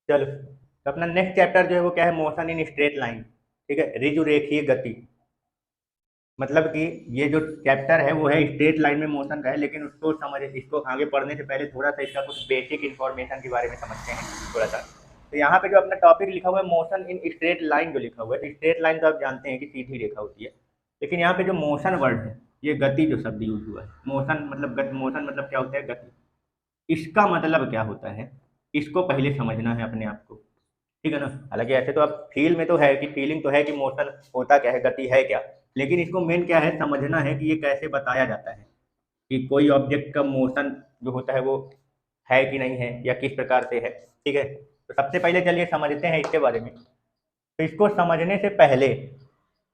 चलो, तो अपना नेक्स्ट चैप्टर जो है वो क्या है, मोशन इन स्ट्रेट लाइन। ठीक है, ऋजुरेखीय गति। मतलब कि ये जो चैप्टर है वो है स्ट्रेट लाइन में मोशन का है, लेकिन उसको समझ, इसको आगे पढ़ने से पहले थोड़ा सा इसका कुछ बेसिक इन्फॉर्मेशन के बारे में समझते हैं थोड़ा सा। तो यहाँ पे जो अपना टॉपिक लिखा हुआ है मोशन इन स्ट्रेट लाइन जो लिखा हुआ है, तो स्ट्रेट लाइन तो आप जानते हैं कि सीधी रेखा होती है, लेकिन यहाँ पे जो मोशन वर्ड है, ये गति जो शब्द यूज हुआ है, मोशन मतलब मोशन मतलब क्या होता है, गति। इसका मतलब क्या होता है, इसको पहले समझना है अपने आप को। ठीक है ना। हालांकि ऐसे तो अब फील में तो है कि फीलिंग तो है कि मोशन होता क्या है, गति है क्या, लेकिन इसको मेन क्या है समझना है कि ये कैसे बताया जाता है, कि कोई ऑब्जेक्ट का मोशन जो होता है वो है कि नहीं है या किस प्रकार से है। ठीक है, तो सबसे पहले चलिए समझते हैं इसके बारे में। तो इसको समझने से पहले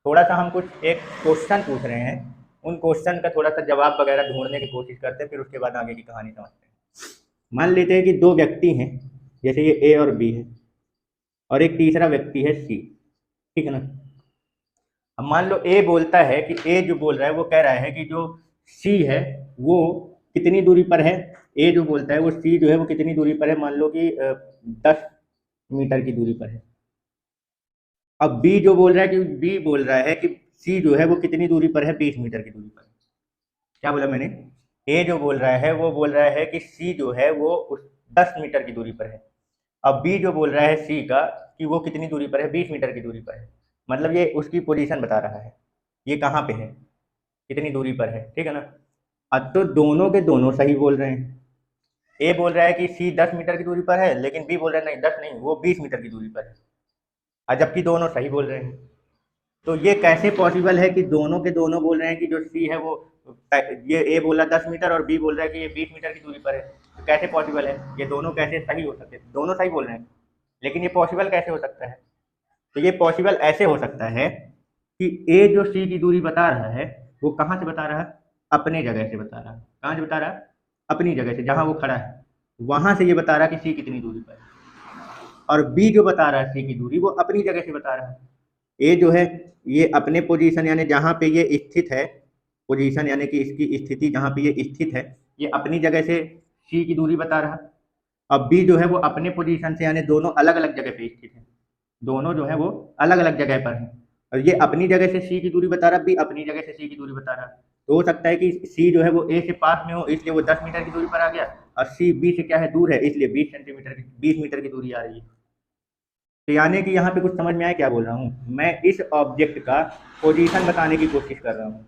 थोड़ा सा हम कुछ एक क्वेश्चन पूछ रहे हैं, उन क्वेश्चन का थोड़ा सा जवाब वगैरह ढूंढने की कोशिश करते हैं, फिर उसके बाद आगे की कहानी समझते हैं। मान लेते हैं कि दो व्यक्ति हैं, जैसे ये ए और बी है, और एक तीसरा व्यक्ति है सी। ठीक है ना। अब मान लो ए बोलता है कि ए जो बोल रहा है वो कह रहा है कि जो सी है वो कितनी दूरी पर है। ए जो बोलता है वो सी जो है वो कितनी दूरी पर है, मान लो कि 10 मीटर की दूरी पर है। अब बी जो बोल रहा है कि बी बोल रहा है कि सी जो है वो कितनी दूरी पर है, 20 मीटर की दूरी पर। क्या बोला मैंने, ए जो बोल रहा है वो बोल रहा है कि सी जो है वो उस 10 मीटर की दूरी पर है। अब बी जो बोल रहा है सी का कि वो कितनी दूरी पर है, 20 मीटर की दूरी पर है। मतलब ये उसकी पोजीशन बता रहा है, ये कहाँ पे है, कितनी दूरी पर है। ठीक है ना। अब तो दोनों के दोनों सही बोल रहे हैं। ए बोल रहा है कि सी 10 मीटर की दूरी पर है, लेकिन बी बोल रहा है नहीं 10 नहीं, वो 20 मीटर की दूरी पर है, और जबकि दोनों सही बोल रहे हैं। तो ये कैसे पॉसिबल है कि दोनों के दोनों बोल रहे हैं कि जो सी है वो, ये ए बोला 10 मीटर और बी बोल रहा है कि ये 20 मीटर की दूरी पर है, तो कैसे पॉसिबल है, ये दोनों कैसे सही हो सकते हैं, दोनों सही बोल रहे हैं, लेकिन ये पॉसिबल कैसे हो सकता है। तो ये पॉसिबल ऐसे हो सकता है कि ए जो सी की दूरी बता रहा है वो कहाँ से बता रहा है, अपने जगह से बता रहा है। कहाँ से बता रहा है, अपनी जगह से, जहाँ वो खड़ा है वहां से ये बता रहा है कि सी कितनी दूरी पर है। और बी जो बता रहा है सी की दूरी वो अपनी जगह से बता रहा है। ए जो है ये अपने पोजीशन यानी जहाँ पे ये स्थित है, पोजीशन यानी कि इसकी स्थिति जहाँ पे ये स्थित है, ये अपनी जगह से सी की दूरी बता रहा है। अब बी जो है वो अपने पोजीशन से, यानी दोनों अलग अलग जगह पे स्थित है, दोनों जो है वो अलग अलग जगह पर है, और ये अपनी जगह से सी की दूरी बता रहा है, बी अपनी जगह से सी की दूरी बता रहा है। तो हो सकता है कि सी जो है वो ए से पास में हो, इसलिए वो 10 मीटर की दूरी पर आ गया, और सी बी से क्या है, दूर है, इसलिए 20 सेंटीमीटर की 20 मीटर की दूरी आ रही है। तो यानी कि यहाँ पे कुछ समझ में आया क्या बोल रहा हूँ, मैं इस ऑब्जेक्ट का पोजीशन बताने की कोशिश कर रहा हूँ,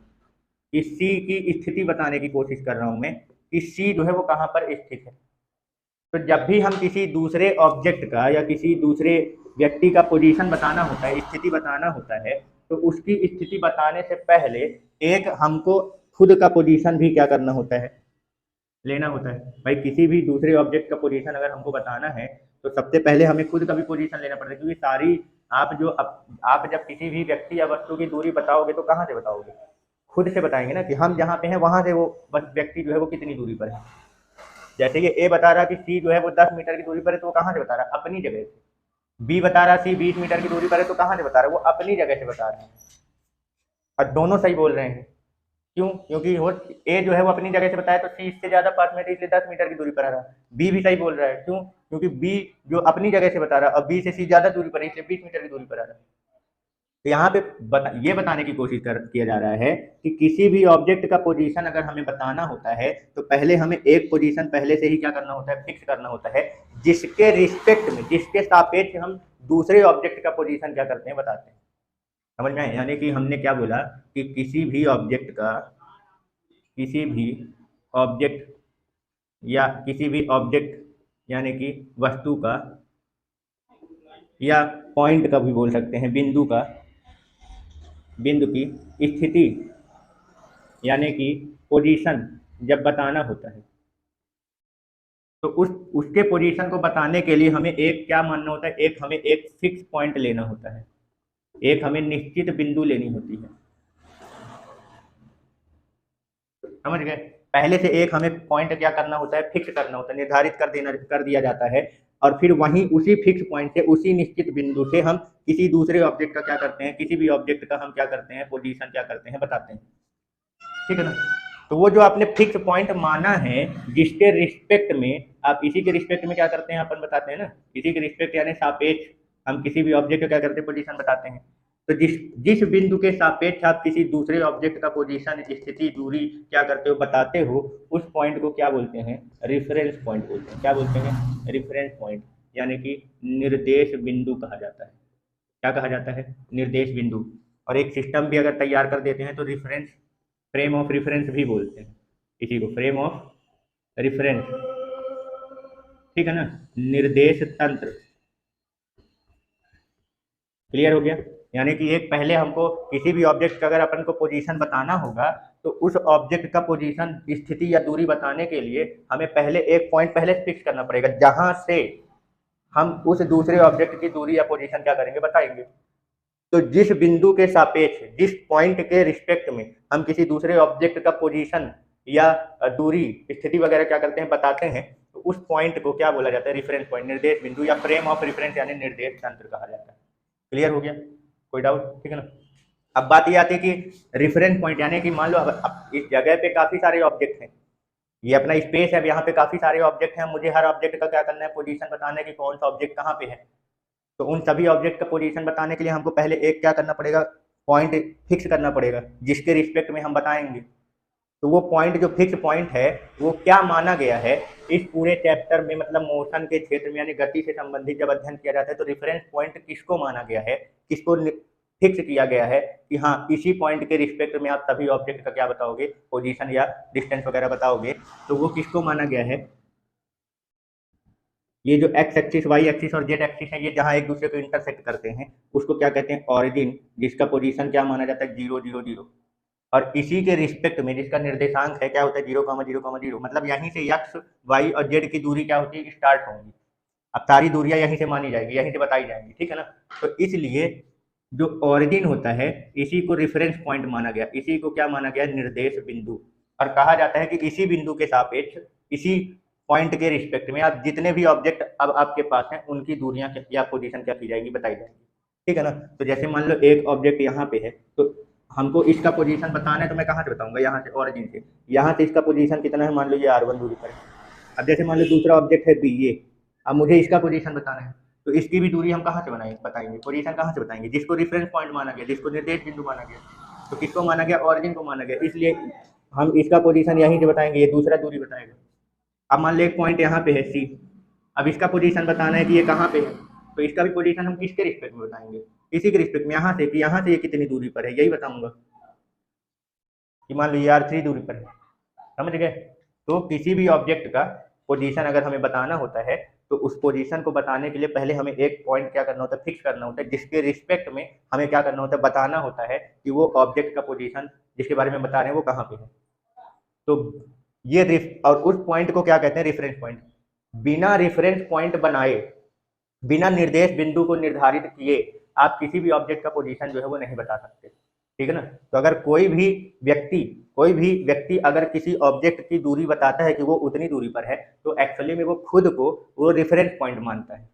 कि सी की स्थिति बताने की कोशिश कर रहा हूँ मैं, कि सी जो है वो कहाँ पर स्थित है। तो जब भी हम किसी दूसरे ऑब्जेक्ट का या किसी दूसरे व्यक्ति का पोजीशन बताना होता है, स्थिति बताना होता है, तो उसकी स्थिति बताने से पहले एक हमको खुद का पोजीशन भी क्या करना होता है, लेना होता है। भाई किसी भी दूसरे ऑब्जेक्ट का पोजीशन अगर हमको बताना है तो सबसे पहले हमें खुद का भी पोजीशन लेना पड़ता है, क्योंकि सारी आप जब किसी भी व्यक्ति या वस्तु की दूरी बताओगे तो कहाँ से बताओगे, खुद से बताएंगे ना, कि हम जहाँ पे हैं वहां से वो व्यक्ति जो है वो कितनी दूरी पर है। जैसे कि ए बता रहा कि सी जो है वो 10 मीटर की दूरी पर है, तो वो कहाँ से बता रहा है, अपनी जगह से। बी बता रहा सी 20 मीटर की दूरी पर है, तो कहाँ से बता रहा है, वो अपनी जगह से बता रहा है, और दोनों सही बोल रहे हैं। क्यों, क्योंकि वो ए जो है वो अपनी जगह से बताया तो सी इससे ज्यादा पास में है, इसलिए 10 मीटर की दूरी पर आ रहा है। बी भी सही बोल रहा है, क्यों, क्योंकि बी जो अपनी जगह से बता रहा है और बी से सी ज्यादा दूरी पर है, इसलिए 20 मीटर की दूरी पर आ रहा है। तो यहाँ पे ये बताने की कोशिश किया जा रहा है कि किसी भी ऑब्जेक्ट का पोजीशन अगर हमें बताना होता है तो पहले हमें एक पोजीशन पहले से ही क्या करना होता है, फिक्स करना होता है, जिसके रिस्पेक्ट में, जिसके सापेक्ष हम दूसरे ऑब्जेक्ट का पोजीशन क्या करते हैं, बताते हैं। समझ में आए, यानी कि हमने क्या बोला कि किसी भी ऑब्जेक्ट या किसी भी ऑब्जेक्ट यानी कि वस्तु का, या पॉइंट का भी बोल सकते हैं, बिंदु की स्थिति यानी कि पोजीशन जब बताना होता है, तो उसके पोजीशन को बताने के लिए हमें एक क्या मानना होता है, एक हमें एक फिक्स पॉइंट लेना होता है, एक हमें निश्चित बिंदु लेनी होती है। समझ गए, पहले से एक हमें पॉइंट क्या करना होता है, फिक्स करना होता है, निर्धारित कर दिया जाता है, और फिर वहीं उसी फिक्स पॉइंट से, उसी निश्चित बिंदु से हम किसी दूसरे ऑब्जेक्ट का क्या करते हैं, किसी भी ऑब्जेक्ट का हम क्या करते हैं, पोजीशन क्या करते हैं, बताते हैं। ठीक है ना। तो वो जो आपने फिक्स पॉइंट माना है जिसके रिस्पेक्ट में आप इसी के रिस्पेक्ट में क्या करते हैं अपन बताते हैं ना, इसी के रिस्पेक्ट यानी सापेक्ष हम किसी भी ऑब्जेक्ट का क्या करते हैं पोजीशन बताते हैं। तो जिस जिस बिंदु के सापेक्ष आप किसी दूसरे ऑब्जेक्ट का पोजीशन स्थिति दूरी क्या करते हो बताते हो, उस पॉइंट को क्या बोलते हैं, रेफरेंस पॉइंट बोलते हैं। क्या बोलते हैं, रेफरेंस पॉइंट, यानी कि निर्देश बिंदु कहा जाता है। क्या कहा जाता है, निर्देश बिंदु। और एक सिस्टम भी अगर तैयार कर देते हैं तो रेफरेंस, फ्रेम ऑफ रेफरेंस भी बोलते हैं इसी को, फ्रेम ऑफ रेफरेंस, ठीक है ना, निर्देश तंत्र। क्लियर हो गया। यानी कि एक पहले हमको किसी भी ऑब्जेक्ट का अगर अपन को पोजीशन बताना होगा तो उस ऑब्जेक्ट का पोजीशन स्थिति या दूरी बताने के लिए हमें पहले एक पॉइंट पहले फिक्स करना पड़ेगा जहां से हम उस दूसरे ऑब्जेक्ट की दूरी या पोजीशन क्या करेंगे बताएंगे। तो जिस बिंदु के सापेक्ष, जिस पॉइंट के रिस्पेक्ट में हम किसी दूसरे ऑब्जेक्ट का पोजीशन या दूरी स्थिति वगैरह क्या करते हैं बताते हैं, तो उस पॉइंट को क्या बोला जाता है, रेफरेंस पॉइंट, निर्देश बिंदु या फ्रेम ऑफ रेफरेंस यानी निर्देश तंत्र कहा जाता है। क्लियर हो गया, कोई डाउट, ठीक है ना। अब बात ये आती है कि रेफरेंस पॉइंट यानी कि मान लो अब इस जगह पे काफी सारे ऑब्जेक्ट हैं, ये अपना स्पेस है, अब यहाँ पे काफी सारे ऑब्जेक्ट हैं, मुझे हर ऑब्जेक्ट का क्या करना है, पोजीशन बताना है कि कौन सा ऑब्जेक्ट कहाँ पे है। तो उन सभी ऑब्जेक्ट का पोजीशन बताने के लिए हमको पहले एक क्या करना पड़ेगा, पॉइंट फिक्स करना पड़ेगा जिसके रिस्पेक्ट में हम बताएंगे। तो वो पॉइंट जो फिक्स पॉइंट है वो क्या माना गया है इस पूरे चैप्टर में, मतलब मोशन के क्षेत्र में यानी गति से संबंधित जब अध्ययन किया जाता है तो रेफरेंस पॉइंट किसको माना गया है, किसको फिक्स किया गया है कि हाँ इसी पॉइंट के रिस्पेक्ट में आप सभी ऑब्जेक्ट का क्या बताओगे, पोजीशन या डिस्टेंस वगैरह बताओगे। तो वो किसको माना गया है, ये जो एक्स एक्सिस, वाई एक्सिस और जेड एक्सिस है, ये जहाँ एक दूसरे को इंटरसेक्ट करते हैं उसको क्या कहते हैं, ऑरिजिन, जिसका पोजीशन क्या माना जाता है 0 0 0। और इसी के रिस्पेक्ट में जिसका निर्देशांक है क्या होता है 0,0,0, मतलब यहीं से एक्स वाई और जेड की दूरी क्या होती है, स्टार्ट होंगी। अब सारी दूरियां यहीं से मानी जाएगी, यहीं से बताई जाएंगी, ठीक है ना। तो इसलिए जो ऑरिजिन होता है इसी को रेफरेंस पॉइंट माना गया, इसी को क्या माना गया, निर्देश बिंदु। और कहा जाता है कि इसी बिंदु के सापेक्ष, इसी पॉइंट के रिस्पेक्ट में आप जितने भी ऑब्जेक्ट अब आपके पास हैं उनकी दूरियां या पोजीशन क्या की जाएगी, बताई जाएगी, ठीक है ना। तो जैसे मान लो एक ऑब्जेक्ट यहाँ पे है तो हमको इसका पोजीशन बताना है, तो मैं कहाँ से बताऊंगा, यहाँ से, ऑरिजिन से। यहाँ से इसका पोजीशन कितना है, मान लो ये r1 दूरी पर है। अब जैसे मान लो दूसरा ऑब्जेक्ट है बी, ये, अब मुझे इसका पोजीशन बताना है तो इसकी भी दूरी हम कहाँ से बनाएंगे, बताएंगे, पोजीशन कहाँ से बताएंगे, जिसको रेफरेंस पॉइंट माना गया, जिसको निर्देश बिंदु माना गया। तो किसको माना गया, ऑरिजिन को माना गया, इसलिए हम इसका पोजीशन यहीं से बताएंगे, ये दूसरा दूरी बताएगा। अब मान लो एक पॉइंट यहाँ पे है सी, अब इसका पोजीशन बताना है कि ये कहाँ पे है, तो इसका भी पोजीशन हम किसके रिस्पेक्ट में बताएंगे, इसी के रिस्पेक्ट में, यहाँ से कि यहाँ से ये कितनी दूरी पर है, यही बताऊंगा कि मान लो ये r3 दूरी पर है, समझ गए। तो किसी भी ऑब्जेक्ट का पोजीशन अगर हमें बताना होता है तो उस पोजीशन को बताने के लिए पहले हमें एक पॉइंट क्या करना होता है, फिक्स करना होता है, जिसके रिस्पेक्ट में हमें क्या करना होता है, बताना होता है कि वो ऑब्जेक्ट का पोजीशन जिसके बारे में बता रहे हैं वो कहाँ पे है। तो ये और उस पॉइंट को क्या कहते हैं, रेफरेंस पॉइंट। बिना रेफरेंस पॉइंट बनाए, बिना निर्देश बिंदु को निर्धारित किए आप किसी भी ऑब्जेक्ट का पोजीशन जो है वो नहीं बता सकते, ठीक है ना। तो अगर कोई भी व्यक्ति अगर किसी ऑब्जेक्ट की दूरी बताता है कि वो उतनी दूरी पर है, तो एक्चुअली में वो खुद को वो रेफरेंस पॉइंट मानता है,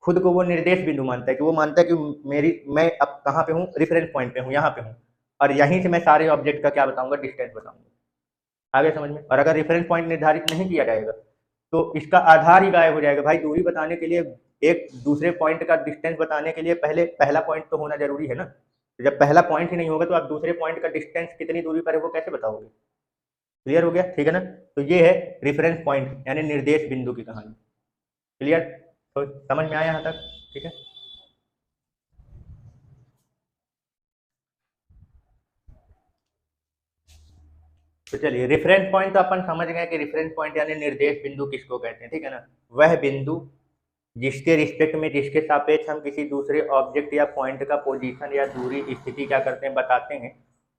खुद को वो निर्देश बिंदु मानता है, कि वो मानता है कि मैं अब कहाँ पे हूँ, रेफरेंस पॉइंट पे हूँ, यहाँ पे हूँ, और यहीं से मैं सारे ऑब्जेक्ट का क्या बताऊंगा, डिस्टेंस बताऊंगा। आगे समझ में। और अगर रेफरेंस पॉइंट निर्धारित नहीं किया जाएगा तो इसका आधार ही गायब हो जाएगा। भाई दूरी बताने के लिए, एक दूसरे पॉइंट का डिस्टेंस बताने के लिए पहले पहला पॉइंट तो होना जरूरी है ना। तो जब पहला पॉइंट ही नहीं होगा तो आप दूसरे पॉइंट का डिस्टेंस कितनी दूरी पर है वो कैसे बताओगे। क्लियर हो गया, ठीक है ना। तो ये है रेफरेंस पॉइंट यानी निर्देश बिंदु की कहानी। क्लियर, तो समझ में आया यहाँ तक, ठीक है। तो चलिए रेफरेंस पॉइंट तो अपन समझ गए कि रेफरेंस पॉइंट यानी निर्देश बिंदु किसको कहते हैं, ठीक है ना। वह बिंदु जिसके रिस्पेक्ट में, जिसके सापेक्ष हम किसी दूसरे ऑब्जेक्ट या पॉइंट का पोजीशन या दूरी स्थिति क्या करते हैं, बताते हैं,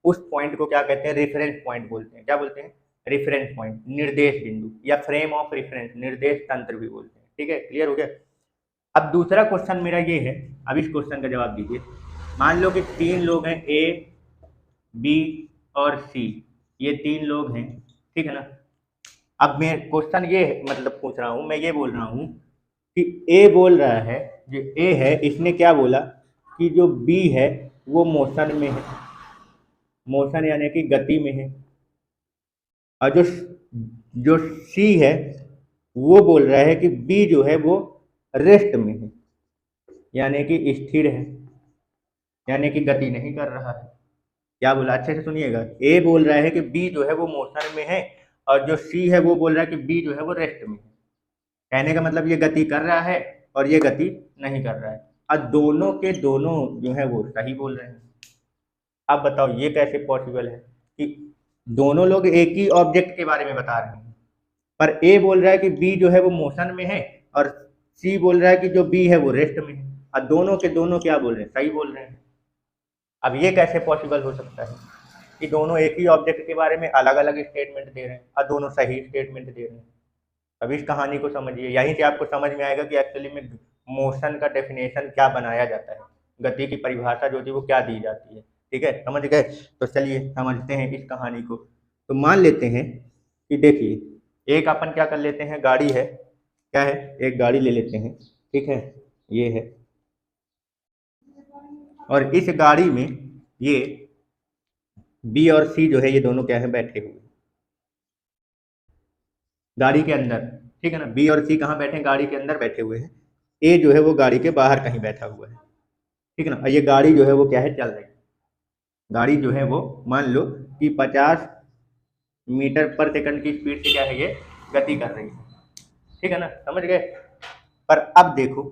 उस पॉइंट को क्या कहते हैं, रेफरेंस पॉइंट बोलते हैं। क्या बोलते हैं, रेफरेंस पॉइंट, निर्देश बिंदु या फ्रेम ऑफ रेफरेंस, निर्देश तंत्र भी बोलते हैं, ठीक है। क्लियर हो गया। अब दूसरा क्वेश्चन मेरा ये है, अब इस क्वेश्चन का जवाब दीजिए। मान लो कि 3 लोग हैं, ए, बी और सी, ये 3 लोग हैं, ठीक है ना। अब मैं क्वेश्चन ये मतलब पूछ रहा हूँ, मैं ये बोल रहा हूँ कि ए बोल रहा है, जो ए है इसने क्या बोला कि जो बी है वो मोशन में है, मोशन यानी कि गति में है, और जो जो सी है वो बोल रहा है कि बी जो है वो रेस्ट में है, यानी कि स्थिर है, यानी कि गति नहीं कर रहा है। क्या बोला, अच्छे से सुनिएगा। ए बोल रहा है कि बी जो है वो मोशन में है, और जो सी है वो बोल रहा है कि बी जो है वो रेस्ट में है। कहने का मतलब ये गति कर रहा है और ये गति नहीं कर रहा है, और दोनों के दोनों जो है वो सही बोल रहे हैं। अब बताओ ये कैसे पॉसिबल है कि दोनों लोग एक ही ऑब्जेक्ट के बारे में बता रहे हैं, पर ए बोल रहा है कि बी जो है वो मोशन में है, और सी बोल रहा है कि जो बी है वो रेस्ट में है, और दोनों के दोनों क्या बोल रहे हैं, सही बोल रहे हैं। अब ये कैसे पॉसिबल हो सकता है कि दोनों एक ही ऑब्जेक्ट के बारे में अलग अलग स्टेटमेंट दे रहे हैं और दोनों सही स्टेटमेंट दे रहे हैं। अब इस कहानी को समझिए, यहीं से आपको समझ में आएगा कि एक्चुअली में मोशन का डेफिनेशन क्या बनाया जाता है, गति की परिभाषा जो थी वो क्या दी जाती है। ठीक है, समझ गए। तो चलिए समझते हैं इस कहानी को। तो मान लेते हैं कि देखिए एक अपन क्या कर लेते हैं, गाड़ी है, क्या है, एक गाड़ी ले लेते हैं, ठीक है, ये है, और इस गाड़ी में ये बी और सी जो है ये दोनों क्या है, बैठे हुए गाड़ी के अंदर। ठीक है ना, बी और सी कहाँ बैठे हैं, गाड़ी के अंदर बैठे हुए हैं। ए जो है वो गाड़ी के बाहर कहीं बैठा हुआ है। ठीक है ना, और ये गाड़ी जो है वो क्या है, चल रही है। गाड़ी जो है वो मान लो कि 50 मीटर पर सेकंड की स्पीड से क्या है, ये गति कर रही है। ठीक है ना, समझ गए। पर अब देखो,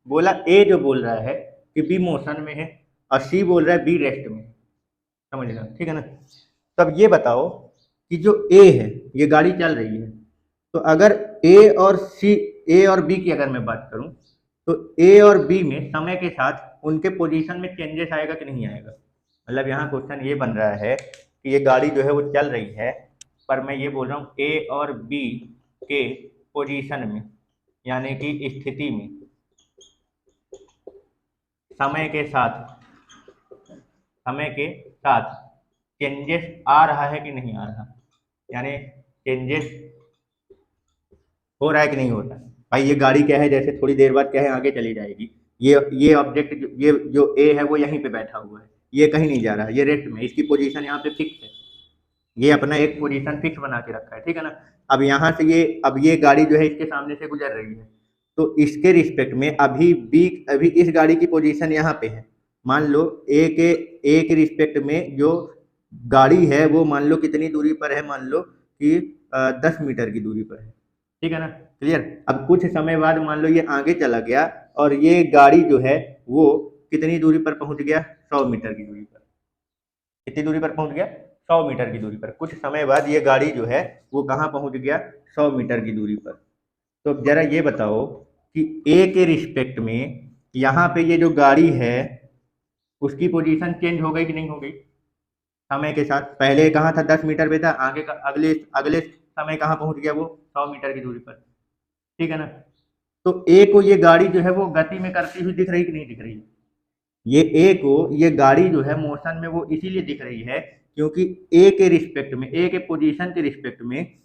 बोला ए जो बोल रहा है कि बी मोशन में है, और सी बोल रहा है बी रेस्ट में है। समझना, ठीक है ना। तब ये बताओ कि जो ए है, ये गाड़ी चल रही है, तो अगर ए और बी की अगर मैं बात करूं, तो ए और बी में समय के साथ उनके पोजीशन में चेंजेस आएगा कि नहीं आएगा। मतलब यहाँ क्वेश्चन ये बन रहा है कि ये गाड़ी जो है वो चल रही है, पर मैं ये बोल रहा हूँ ए और बी के पोजीशन में, यानी कि स्थिति में समय के साथ चेंजेस आ रहा है कि नहीं आ रहा, यानी चेंजेस हो रहा है कि नहीं हो रहा है। भाई ये गाड़ी क्या है, जैसे थोड़ी देर बाद क्या है, आगे चली जाएगी। ये ऑब्जेक्ट ये जो ए है वो यहीं पे बैठा हुआ है, ये कहीं नहीं जा रहा है, ये रेस्ट में, इसकी पोजीशन यहाँ पे फिक्स है। ये अपना एक पोजीशन फिक्स बना के रखा है। ठीक है ना। अब यहाँ से ये गाड़ी जो है इसके सामने से गुजर रही है, तो इसके रिस्पेक्ट में अभी इस गाड़ी की पोजीशन यहाँ पे है। मान लो ए के रिस्पेक्ट में जो गाड़ी है वो मान लो कितनी दूरी पर है, मान लो कि 10 मीटर की दूरी पर है। ठीक है ना, क्लियर। अब कुछ समय बाद मान लो ये आगे चला गया, और ये गाड़ी जो है वो कितनी दूरी पर पहुंच गया, 100 मीटर की दूरी पर। कितनी दूरी पर पहुंच गया, 100 मीटर की दूरी पर। कुछ समय बाद ये गाड़ी जो है वो कहाँ पहुंच गया, 100 मीटर की दूरी पर। तो जरा ये बताओ कि ए के रिस्पेक्ट में यहाँ पे ये जो गाड़ी है उसकी पोजीशन चेंज हो गई कि नहीं हो गई समय के साथ। पहले कहाँ था, 10 मीटर पे था, आगे का अगले अगले समय कहाँ पहुंच गया वो, 100 मीटर की दूरी पर। ठीक है ना। तो ए को ये गाड़ी जो है वो गति में करती हुई दिख रही कि नहीं दिख रही। ये ए को ये गाड़ी जो है मोशन में वो इसीलिए दिख रही है क्योंकि ए के रिस्पेक्ट में, ए के पोजीशन के रिस्पेक्ट में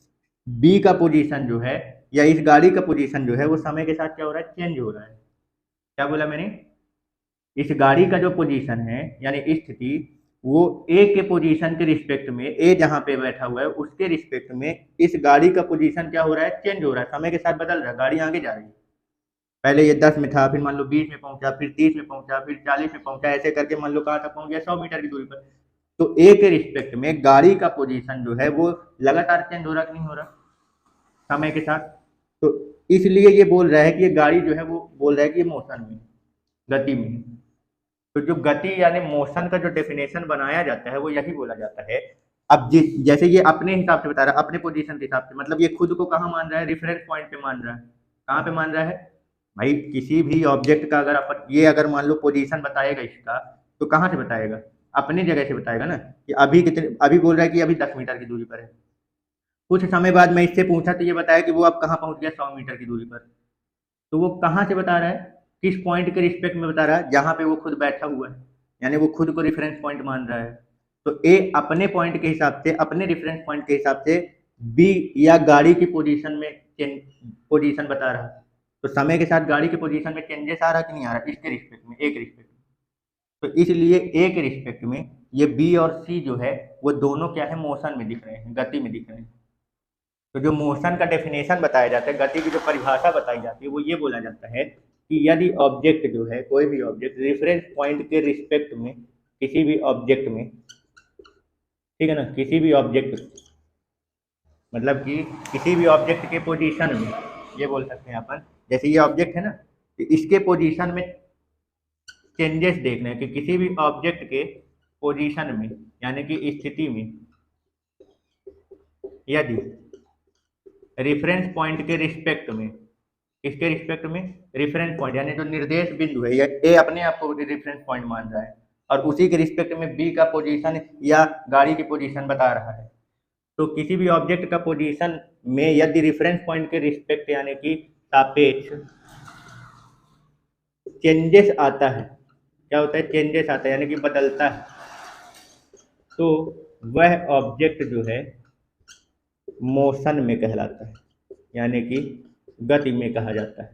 बी का पोजीशन जो है, या इस गाड़ी का पोजीशन जो है वो समय के साथ क्या हो रहा है, चेंज हो रहा है। क्या बोला मैंने, इस गाड़ी का जो पोजीशन है यानी स्थिति, वो ए के पोजीशन के रिस्पेक्ट में, ए जहां पे बैठा हुआ है उसके रिस्पेक्ट में इस गाड़ी का पोजीशन क्या हो रहा है, चेंज हो रहा है, समय के साथ बदल रहा है, गाड़ी आगे जा रही है। पहले ये 10 में था, फिर मान लो 20 में पहुंचा, फिर 30 में पहुंचा, फिर 40 में पहुंचा, ऐसे करके मान लो कहाँ तक पहुंच गया, 100 मीटर की दूरी पर। तो ए के रिस्पेक्ट में गाड़ी का पोजीशन जो है वो लगातार चेंज हो रहा कि नहीं हो रहा समय के साथ। तो इसलिए ये बोल रहा है कि ये गाड़ी जो है वो बोल रहा है कि ये मोशन में, गति में। तो जो गति यानी मोशन का जो डेफिनेशन बनाया जाता है वो यही बोला जाता है। अब जैसे ये अपने हिसाब से बता रहा है, अपने पोजीशन के हिसाब से, मतलब ये खुद को कहाँ मान रहा है, रेफरेंस पॉइंट पे मान रहा है। कहाँ पे मान रहा है भाई, किसी भी ऑब्जेक्ट का अगर अपन ये अगर मान लो पोजीशन बताएगा इसका, तो कहाँ से बताएगा, अपनी जगह से बताएगा ना, कि अभी बोल रहा है कि अभी 10 मीटर की दूरी पर है। कुछ समय बाद मैं इससे पूछा तो ये बताया कि वो अब कहाँ पहुंच गया, 100 मीटर की दूरी पर। तो वो कहाँ से बता रहा है, किस पॉइंट के रिस्पेक्ट में बता रहा है, जहां पे वो खुद बैठा हुआ है, यानी वो खुद को रेफरेंस पॉइंट मान रहा है। तो ए अपने पॉइंट के हिसाब से, अपने रेफरेंस पॉइंट के हिसाब से बी या गाड़ी की पोजीशन में पोजीशन बता रहा है। तो समय के साथ गाड़ी के पोजीशन में चेंजेस आ रहा कि नहीं आ रहा, इसके रिस्पेक्ट में, ए के रिस्पेक्ट में। तो इसलिए ए के रिस्पेक्ट में ये बी और सी जो है वो दोनों क्या है, मोशन में दिख रहे हैं, गति में दिख रहे हैं। तो जो मोशन का डेफिनेशन बताया जाता है, गति की जो परिभाषा बताई जाती है, वो ये बोला जाता है कि यदि ऑब्जेक्ट जो है, कोई भी ऑब्जेक्ट रेफरेंस पॉइंट के रिस्पेक्ट में, किसी भी ऑब्जेक्ट में, ठीक है ना, किसी भी ऑब्जेक्ट, मतलब कि किसी भी ऑब्जेक्ट के पोजीशन में, ये बोल सकते हैं अपन, जैसे ये ऑब्जेक्ट है ना, तो इसके पोजीशन में चेंजेस देखना है कि किसी भी ऑब्जेक्ट के पोजीशन में, यानी कि स्थिति में, यदि रेफरेंस पॉइंट के रिस्पेक्ट में, किसके रिस्पेक्ट में, रेफरेंस पॉइंट यानी जो निर्देश बिंदु है, या ए अपने आप को रेफरेंस पॉइंट मान रहा है और उसी के रिस्पेक्ट में बी का पोजीशन या गाड़ी की पोजीशन बता रहा है, तो किसी भी ऑब्जेक्ट का पोजीशन में यदि रेफरेंस पॉइंट के रिस्पेक्ट यानी कि सापेक्ष चेंजेस आता है, क्या होता है, चेंजेस आता है यानी कि बदलता है, तो वह ऑब्जेक्ट जो है मोशन में कहलाता है, यानी कि गति में कहा जाता है।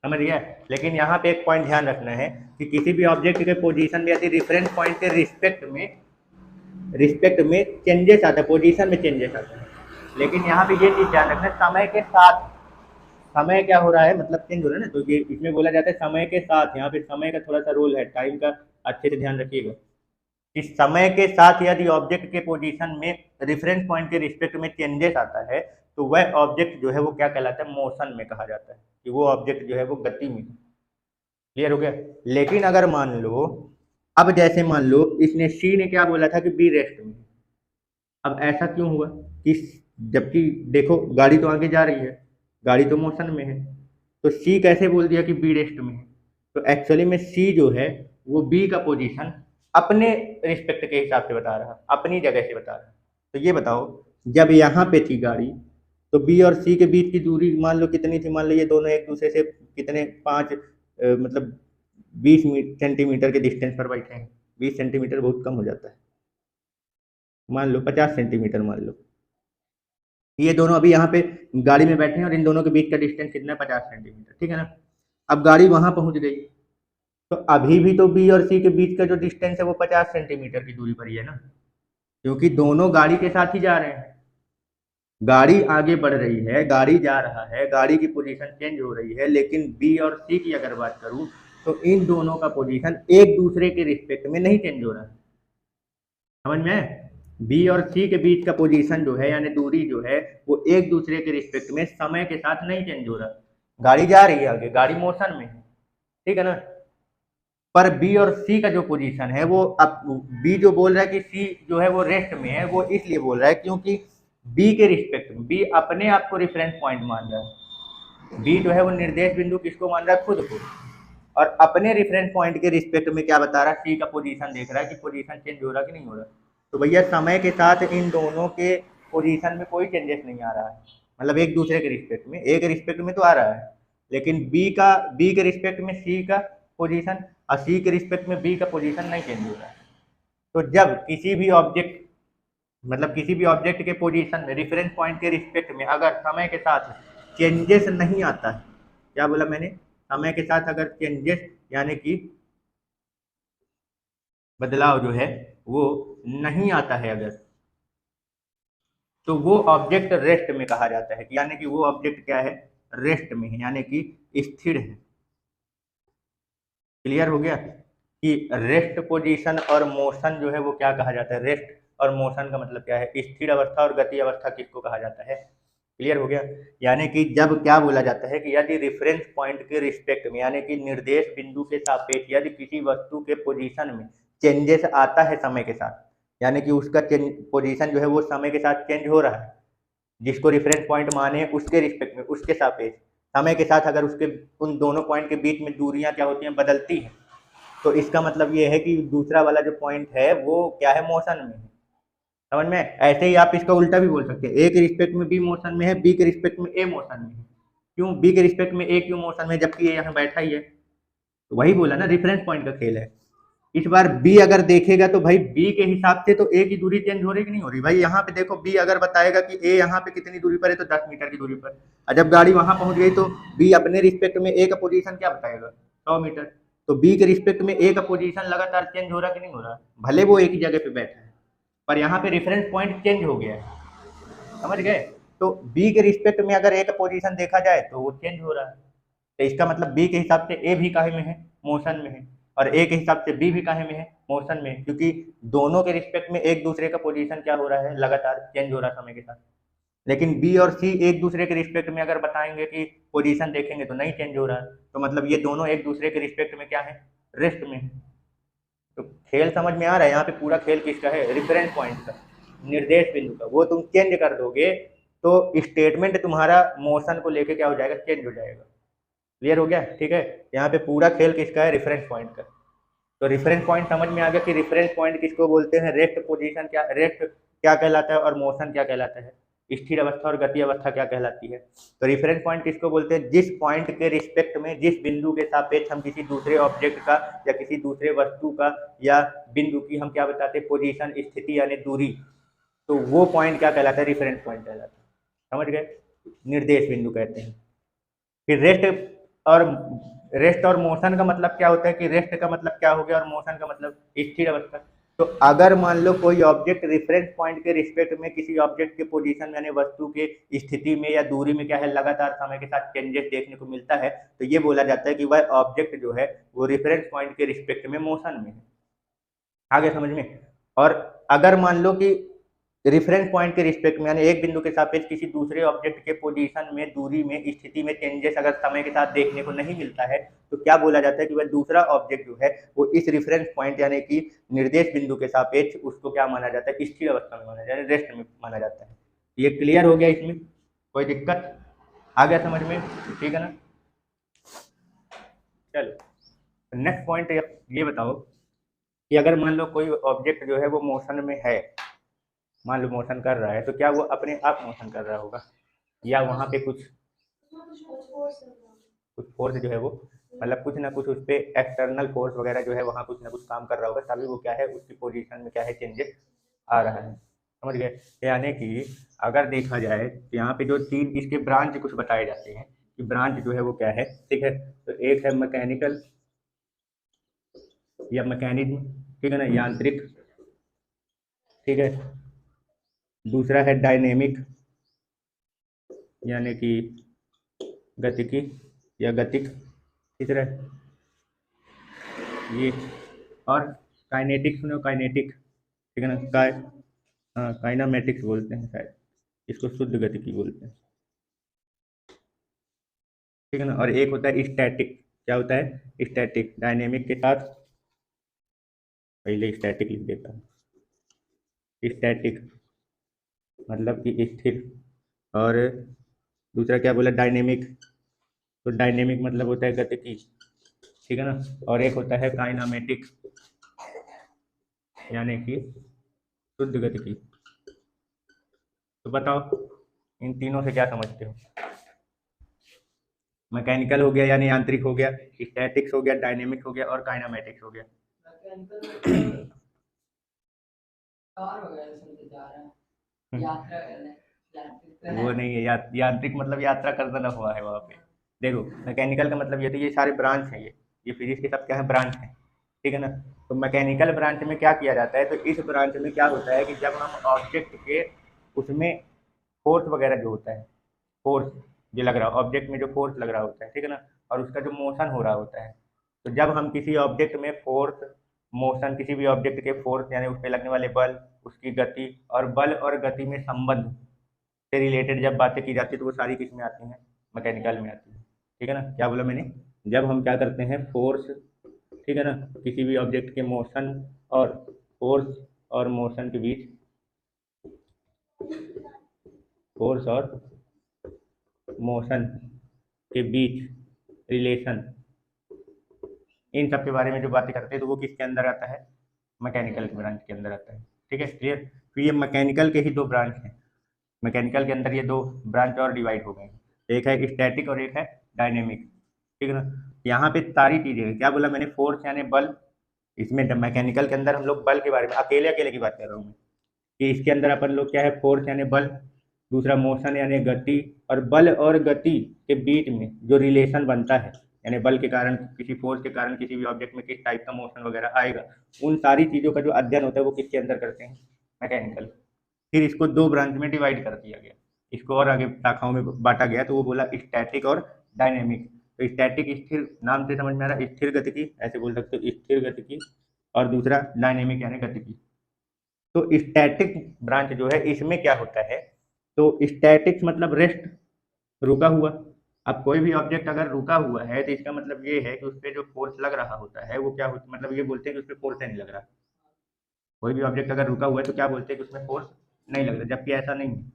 समझ गया। लेकिन यहाँ पे एक पॉइंट ध्यान रखना है कि किसी भी ऑब्जेक्ट के पोजीशन में यदि रेफरेंस पॉइंट के रिस्पेक्ट में चेंजेस आता है, पोजीशन में चेंजेस आता है, लेकिन यहाँ पे ये चीज ध्यान रखना है, समय के साथ, समय क्या हो रहा है, मतलब चेंज हो रहा है ना, तो ये इसमें बोला जाता है समय के साथ। यहाँ पे समय का थोड़ा सा रोल है, टाइम का अच्छे से ध्यान रखिएगा कि समय के साथ यदि ऑब्जेक्ट के पोजीशन में रेफरेंस पॉइंट के रिस्पेक्ट में चेंजेस आता है, तो वह ऑब्जेक्ट जो है वो क्या कहलाता है, मोशन में कहा जाता है, कि वो ऑब्जेक्ट जो है वो गति में। क्लियर हो गया। लेकिन अगर मान लो, अब जैसे मान लो इसने सी ने क्या बोला था कि बी रेस्ट में, अब ऐसा क्यों हुआ कि जबकि देखो गाड़ी तो आगे जा रही है, गाड़ी तो मोशन में है, तो सी कैसे बोल दिया कि बी रेस्ट में है, तो एक्चुअली में सी जो है वो बी का पोजीशन अपने रिस्पेक्ट के हिसाब से बता रहा, अपनी जगह से बता रहा। तो ये बताओ, जब यहाँ पे थी गाड़ी तो बी और सी के बीच की दूरी मान लो कितनी थी, मान लो ये दोनों एक दूसरे से कितने 5 मतलब 20 सेंटीमीटर के डिस्टेंस पर बैठे हैं। 20 सेंटीमीटर बहुत कम हो जाता है, मान लो 50 सेंटीमीटर मान लो, ये दोनों अभी यहाँ पे गाड़ी में बैठे हैं और इन दोनों के बीच का डिस्टेंस कितना है, 50 सेंटीमीटर, ठीक है ना। अब गाड़ी वहां पहुंच गई, तो अभी भी तो बी और सी के बीच का जो डिस्टेंस है वो 50 सेंटीमीटर की दूरी पर ही है ना, क्योंकि दोनों गाड़ी के साथ ही जा रहे हैं। गाड़ी आगे बढ़ रही है, गाड़ी जा रहा है, गाड़ी की पोजीशन चेंज हो रही है, लेकिन बी और सी की अगर बात करूं तो इन दोनों का पोजीशन एक दूसरे के रिस्पेक्ट में नहीं चेंज हो रहा है। समझ में, बी और सी के बीच का पोजीशन जो है यानी दूरी जो है वो एक दूसरे के रिस्पेक्ट में समय के साथ नहीं चेंज हो रहा। गाड़ी जा रही है आगे, गाड़ी मोशन में है, ठीक है ना, पर बी और सी का जो पोजीशन है वो, अब बी जो बोल रहा है कि सी जो है वो रेस्ट में है, वो इसलिए बोल रहा है क्योंकि बी के रिस्पेक्ट में बी अपने आप को रेफरेंस पॉइंट मान रहा है। बी जो है वो निर्देश बिंदु किसको मान रहा है, खुद को, और अपने रेफरेंस पॉइंट के रिस्पेक्ट में क्या बता रहा है, सी का पोजीशन देख रहा है कि पोजीशन चेंज हो रहा कि नहीं हो रहा। तो भैया समय के साथ इन दोनों के पोजीशन में कोई चेंजेस नहीं आ रहा है, मतलब एक दूसरे के रिस्पेक्ट में, एक रिस्पेक्ट में तो आ रहा है, लेकिन बी के रिस्पेक्ट में सी का पोजीशन और सी के रिस्पेक्ट में बी का पोजीशन नहीं चेंज हो रहा है। तो जब किसी भी ऑब्जेक्ट, मतलब किसी भी ऑब्जेक्ट के पोजीशन में रेफरेंस पॉइंट के रिस्पेक्ट में अगर समय के साथ चेंजेस नहीं आता है, क्या बोला मैंने, समय के साथ अगर चेंजेस यानी कि बदलाव जो है वो नहीं आता है अगर, तो वो ऑब्जेक्ट रेस्ट में कहा जाता है, यानी कि वो ऑब्जेक्ट क्या है, रेस्ट में है, यानी कि स्थिर है। क्लियर हो गया कि रेस्ट पोजीशन और मोशन जो है वो क्या कहा जाता है, रेस्ट और मोशन का मतलब क्या है, स्थिर अवस्था और गति अवस्था किसको कहा जाता है। क्लियर हो गया। यानी कि जब क्या बोला जाता है कि यदि रेफरेंस पॉइंट के रिस्पेक्ट में यानी कि निर्देश बिंदु के सापेक्ष यदि किसी वस्तु के पोजीशन में चेंजेस आता है समय के साथ, यानी कि उसका पोजीशन जो है वो समय के साथ चेंज हो रहा है, जिसको रेफरेंस पॉइंट माने उसके रिस्पेक्ट में, उसके सापेक्ष समय के साथ अगर उसके उन दोनों पॉइंट के बीच में दूरियां क्या होती हैं, बदलती हैं, तो इसका मतलब ये है कि दूसरा वाला जो पॉइंट है वो क्या है, मोशन में है। समझ में। ऐसे ही आप इसका उल्टा भी बोल सकते हैं, ए के रिस्पेक्ट में बी मोशन में है, बी के रिस्पेक्ट में ए मोशन में है। क्यों बी के रिस्पेक्ट में ए क्यों मोशन में, जबकि ये यहाँ बैठा ही है। तो वही बोला ना, रेफरेंस पॉइंट का खेल है। इस बार बी अगर देखेगा तो भाई बी के हिसाब से तो ए की दूरी चेंज हो रही कि नहीं हो रही। भाई यहाँ पे देखो, बी अगर बताएगा कि ए यहाँ पे कितनी दूरी पर है तो 10 मीटर की दूरी पर, और जब गाड़ी वहां पहुंच गई तो बी अपने रिस्पेक्ट में ए का पोजीशन क्या बताएगा, 100 मीटर। तो बी के रिस्पेक्ट में ए का पोजीशन लगातार चेंज हो रहा कि नहीं हो रहा, भले वो एक ही जगह पे बैठा है, पर यहाँ पे रेफरेंस पॉइंट चेंज हो गया है। समझ गए। तो बी के रिस्पेक्ट में अगर ए का पोजीशन देखा जाए तो वो चेंज हो रहा है, तो इसका मतलब बी के हिसाब से ए भी काहे में है, मोशन में है, और ए के हिसाब से बी भी काहे में है, मोशन में है, क्योंकि दोनों के रिस्पेक्ट में एक दूसरे का पोजीशन क्या हो रहा है, लगातार चेंज हो रहा है समय के साथ। लेकिन बी और सी एक दूसरे के रिस्पेक्ट में अगर बताएंगे कि पोजीशन देखेंगे तो नहीं चेंज हो रहा है, तो मतलब ये दोनों एक दूसरे के रिस्पेक्ट में क्या है, रेस्ट में है। तो खेल समझ में आ रहा है, यहाँ पे पूरा खेल किसका है, रेफरेंस पॉइंट का, निर्देश बिंदु का। वो तुम चेंज कर दोगे तो स्टेटमेंट तुम्हारा मोशन को लेके क्या हो जाएगा, चेंज हो जाएगा। क्लियर हो गया, ठीक है। यहाँ पे पूरा खेल किसका है, रेफरेंस पॉइंट का। तो रेफरेंस पॉइंट समझ में आ गया कि रेफरेंस पॉइंट किसको बोलते हैं, रेस्ट पोजीशन क्या, रेस्ट क्या कहलाता है और मोशन क्या कहलाता है, स्थिर अवस्था और गति अवस्था क्या कहलाती है। तो रेफरेंस पॉइंट किसको बोलते हैं, जिस पॉइंट के रिस्पेक्ट में, जिस बिंदु के सापेक्ष हम किसी दूसरे ऑब्जेक्ट का या किसी दूसरे वस्तु का या बिंदु की हम क्या बताते हैं, पोजीशन, स्थिति यानी दूरी, तो वो पॉइंट क्या कहलाता है, रेफरेंस पॉइंट कहलाता है। समझ गए, निर्देश बिंदु कहते हैं। फिर रेस्ट और मोशन का मतलब क्या होता है, कि रेस्ट का मतलब क्या हो गया और मोशन का मतलब स्थिर अवस्था। तो अगर मान लो कोई ऑब्जेक्ट रेफरेंस पॉइंट के रिस्पेक्ट में किसी ऑब्जेक्ट के पोजीशन यानी वस्तु के स्थिति में या दूरी में क्या है, लगातार समय के साथ चेंजेस देखने को मिलता है, तो ये बोला जाता है कि वह ऑब्जेक्ट जो है वो रेफरेंस पॉइंट के रिस्पेक्ट में मोशन में है। आगे समझ में। और अगर मान लो कि रेफरेंस पॉइंट के रिस्पेक्ट में यानी एक बिंदु के सापेक्ष किसी दूसरे ऑब्जेक्ट के पोजीशन में, दूरी में, स्थिति में चेंजेस अगर समय के साथ देखने को नहीं मिलता है, तो क्या बोला जाता है कि वह दूसरा ऑब्जेक्ट जो है वो इस रेफरेंस पॉइंट यानी कि निर्देश बिंदु के सापेक्ष उसको क्या माना जाता है, स्थिर अवस्था में माना जाता है, रेस्ट में माना जाता है। ये क्लियर हो गया, इसमें कोई दिक्कत आ गया समझ में, ठीक है ना। चलो नेक्स्ट पॉइंट ये बताओ कि अगर मान लो कोई ऑब्जेक्ट जो है वो मोशन में है, मान लो मोशन कर रहा है, तो क्या वो अपने आप मोशन कर रहा होगा या वहां पे कुछ फोर्स जो है वो, मतलब कुछ ना कुछ उस पर एक्सटर्नल फोर्स वगैरह जो है वहां कुछ ना कुछ काम कर रहा होगा, तभी वो क्या है, उसकी पोजीशन में क्या है, चेंजेस आ रहा है। समझ गए। यानी कि अगर देखा जाए तो यहाँ पे जो तीन इसके ब्रांच कुछ बताए जाते हैं कि ब्रांच जो है वो क्या है, ठीक है। तो एक है मैकेनिकल या मैकेनिज्म, ठीक है ना, यांत्रिक, ठीक है। दूसरा है डायनेमिक यानी कि गतिकी या गतिक, तीसरा ये, और काइनेटिक, सुनो काइनेटिक, ठीक है ना, हाँ काइनामेटिक्स बोलते हैं शायद, इसको शुद्ध गतिकी बोलते हैं, ठीक है ना। और एक होता है स्टैटिक, क्या होता है, स्टैटिक, डायनेमिक के साथ, पहले स्टैटिक लिख देता हूँ, स्टैटिक मतलब कि स्थिर, और दूसरा क्या बोला, डायनेमिक, तो डायनेमिक मतलब होता है गतिकी, ठीक है ना। और एक होता है काइनामेटिक यानी कि शुद्ध गतिकी। तो बताओ इन तीनों से क्या समझते हो। मैकेनिकल हो गया यानी यांत्रिक हो गया, स्टैटिक्स हो गया, डायनेमिक हो गया, और काइनामेटिक्स हो गया। वो नहीं है यांत्रिक मतलब यात्रा करना ना हुआ है वहाँ पे। देखो मैकेनिकल का मतलब ये तो ये सारे ब्रांच हैं, ये फिजिक्स के सब क्या है, ब्रांच है, ठीक है ना। तो मैकेनिकल ब्रांच में क्या किया जाता है, तो इस ब्रांच में क्या होता है कि जब हम ऑब्जेक्ट के उसमें फोर्स वगैरह जो होता है, फोर्स जो लग रहा है ऑब्जेक्ट में, जो फोर्स लग रहा होता है, ठीक है ना, और उसका जो मोशन हो रहा होता है, तो जब हम किसी ऑब्जेक्ट में फोर्स, मोशन, किसी भी ऑब्जेक्ट के फोर्स यानी उस पर लगने वाले बल, उसकी गति, और बल और गति में संबंध से रिलेटेड जब बातें की जाती है, तो वो सारी किस में आती हैं, मैकेनिकल में आती है, ठीक है ना। क्या बोला मैंने, जब हम क्या करते हैं, फोर्स, ठीक है ना, किसी भी ऑब्जेक्ट के मोशन और फोर्स और मोशन के बीच, फोर्स और मोशन के बीच रिलेशन, इन सब के बारे में जो बातें करते हैं, तो वो किसके अंदर आता है, मैकेनिकल के ब्रांच के अंदर आता है, ठीक है, क्लियर। तो ये मैकेनिकल के ही दो ब्रांच हैं, मैकेनिकल के अंदर ये दो ब्रांच और डिवाइड हो गए हैं, एक है स्टैटिक और एक है डायनेमिक, ठीक है ना। यहाँ पे सारी चीजें, क्या बोला मैंने, फोर्स यानी बल, इसमें मैकेनिकल के अंदर हम लोग बल के बारे में अकेले अकेले की बात कर रहा हूँ मैं, कि इसके अंदर अपन लोग क्या है, फोर्स यानी बल, दूसरा मोशन यानी गति, और बल और गति के बीच में जो रिलेशन बनता है, यानी बल के कारण, किसी फोर्स के कारण किसी भी ऑब्जेक्ट में किस टाइप का मोशन वगैरह आएगा, उन सारी चीज़ों का जो अध्ययन होता है वो किसके अंदर करते हैं, मैकेनिकल, फिर इसको दो ब्रांच में डिवाइड कर दिया गया, इसको और आगे शाखाओं में बांटा गया, तो वो बोला स्टैटिक और डायनेमिक। तो स्टैटिक स्थिर, नाम से समझ में आ रहा है, स्थिर गतिकी ऐसे बोल सकते हो, स्थिर गतिकी, और दूसरा डायनेमिक यानी गतिकी। तो स्टैटिक ब्रांच जो है इसमें क्या होता है, तो स्टैटिक्स मतलब रेस्ट, रुका हुआ। अब कोई भी ऑब्जेक्ट अगर रुका हुआ है तो इसका मतलब ये है कि उस पर जो फोर्स लग रहा होता है वो क्या होता है, मतलब ये बोलते हैं कि उस पर फोर्स नहीं लग रहा। कोई भी ऑब्जेक्ट अगर रुका हुआ है तो क्या बोलते हैं कि उसमें फोर्स नहीं लग रहा, जबकि ऐसा नहीं है।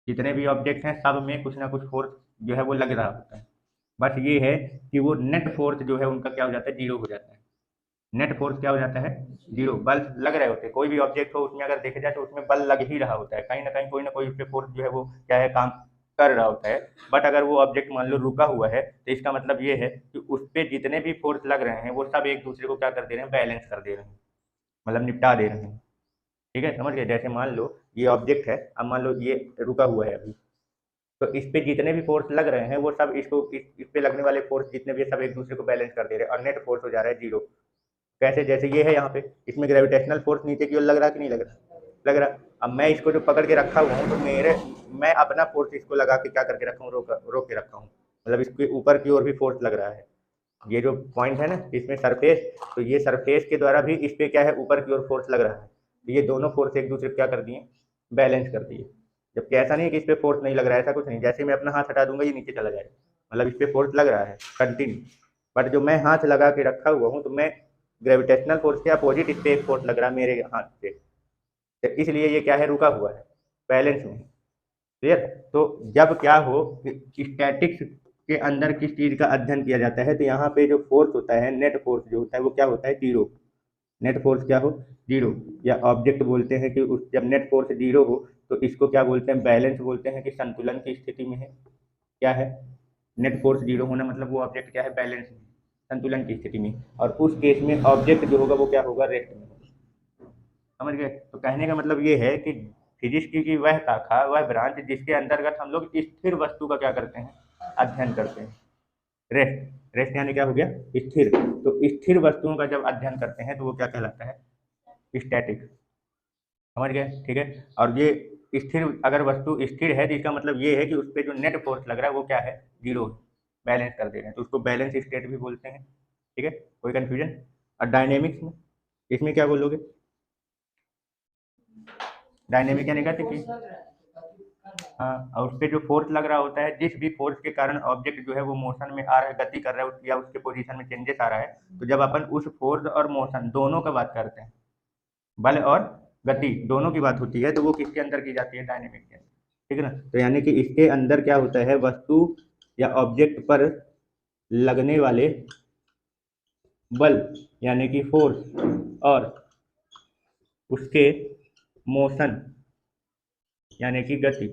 जितने भी ऑब्जेक्ट हैं सब में कुछ ना कुछ फोर्स जो है वो लग रहा होता है। बस ये है कि वो नेट फोर्स जो है उनका क्या हो जाता है, जीरो हो जाता है। नेट फोर्स क्या हो जाता है, जीरो। बल लग रहे होते हैं, कोई भी ऑब्जेक्ट हो उसमें अगर देखा जाए तो उसमें बल लग ही रहा होता है, कहीं ना कोई उस पर फोर्स जो है वो क्या है, काम कर रहा होता है। बट अगर वो ऑब्जेक्ट मान लो रुका हुआ है तो इसका मतलब ये है कि उस पर जितने भी फोर्स लग रहे हैं वो सब एक दूसरे को क्या कर दे रहे हैं, बैलेंस कर दे रहे हैं, मतलब निपटा दे रहे हैं। ठीक है, समझ गए। जैसे मान लो ये ऑब्जेक्ट है, अब मान लो ये रुका हुआ है अभी, तो इस पे जितने भी फोर्स लग रहे हैं वो सब इसको इस पे लगने वाले फोर्स जितने भी है, सब एक दूसरे को बैलेंस कर दे रहे हैं और नेट फोर्स हो जा रहा है जीरो। कैसे, जैसे ये है यहाँ पे, इसमें ग्रेविटेशनल फोर्स नीचे की ओर लग रहा कि नहीं लग रहा, लग रहा। अब मैं इसको जो पकड़ के रखा हुआ हूँ तो मैं अपना फोर्स इसको लगा के क्या करके रखा हूँ, रोक के रखा हूँ, मतलब इसके ऊपर की ओर भी फोर्स लग रहा है। ये जो पॉइंट है ना इसमें सरफेस, तो ये सरफेस के द्वारा भी इस पे क्या है, ऊपर की ओर फोर्स लग रहा है। तो ये दोनों फोर्स एक दूसरे को क्या कर दिए, बैलेंस कर दिए। जबकि ऐसा नहीं है कि इस पे फोर्स नहीं लग रहा है, ऐसा कुछ नहीं। जैसे मैं अपना हाथ हटा दूंगा ये नीचे चला जाएगा, मतलब इस पे फोर्स लग रहा है कंटिन्यू। बट जो मैं हाथ लगा के रखा हुआ हूँ तो मैं ग्रेविटेशनल फोर्स के अपोजिट इस पे एक फोर्स लग रहा है मेरे हाथ से, तो इसलिए ये क्या है, रुका हुआ है, बैलेंस में। क्लियर। तो जब क्या हो, स्टैटिक्स के अंदर किस चीज का अध्ययन किया जाता है, तो यहाँ पे जो फोर्स होता है, नेट फोर्स जो होता है वो क्या होता है, जीरो। नेट फोर्स क्या हो, जीरो। या ऑब्जेक्ट बोलते हैं कि उस जब नेट फोर्स जीरो हो तो इसको क्या बोलते हैं, बैलेंस बोलते हैं, कि संतुलन की स्थिति में है। क्या है, नेट फोर्स जीरो होना मतलब वो ऑब्जेक्ट क्या है, बैलेंस में, संतुलन की स्थिति में। और उस केस में ऑब्जेक्ट जो होगा वो क्या होगा, रेस्ट में होगा। समझ गए। तो कहने का मतलब ये है कि फिजिक्स की वह शाखा, वह ब्रांच जिसके अंतर्गत हम लोग स्थिर वस्तु का क्या करते हैं, अध्ययन करते हैं। रेस्ट, रेस्ट यानी क्या हो गया, स्थिर। तो स्थिर वस्तुओं का जब अध्ययन करते हैं तो वो क्या कहलाता है, स्टैटिक। समझ गए, ठीक है। और ये स्थिर, अगर वस्तु स्थिर है तो इसका मतलब ये है कि उस पर जो नेट फोर्स लग रहा है वो क्या है, जीरो, बैलेंस कर दे रहे हैं, तो उसको बैलेंस स्टेट भी बोलते हैं। ठीक है, कोई कंफ्यूजन। और डायनेमिक्स में, इसमें क्या बोलोगे, डायनेमिक यानी कहते कि, हाँ, और उस पर जो फोर्स लग रहा होता है, जिस भी फोर्स के कारण ऑब्जेक्ट जो है वो मोशन में आ रहा है, गति कर रहा है या उसके पोजीशन में चेंजेस आ रहा है, तो जब अपन उस फोर्स और मोशन दोनों का बात करते हैं, बल और गति दोनों की बात होती है, तो वो किसके अंदर की जाती है, डायनेमिक के अंदर। ठीक है ना। तो यानी कि इसके अंदर क्या होता है, वस्तु या ऑब्जेक्ट पर लगने वाले बल यानी कि फोर्स, और उसके मोशन यानी कि गति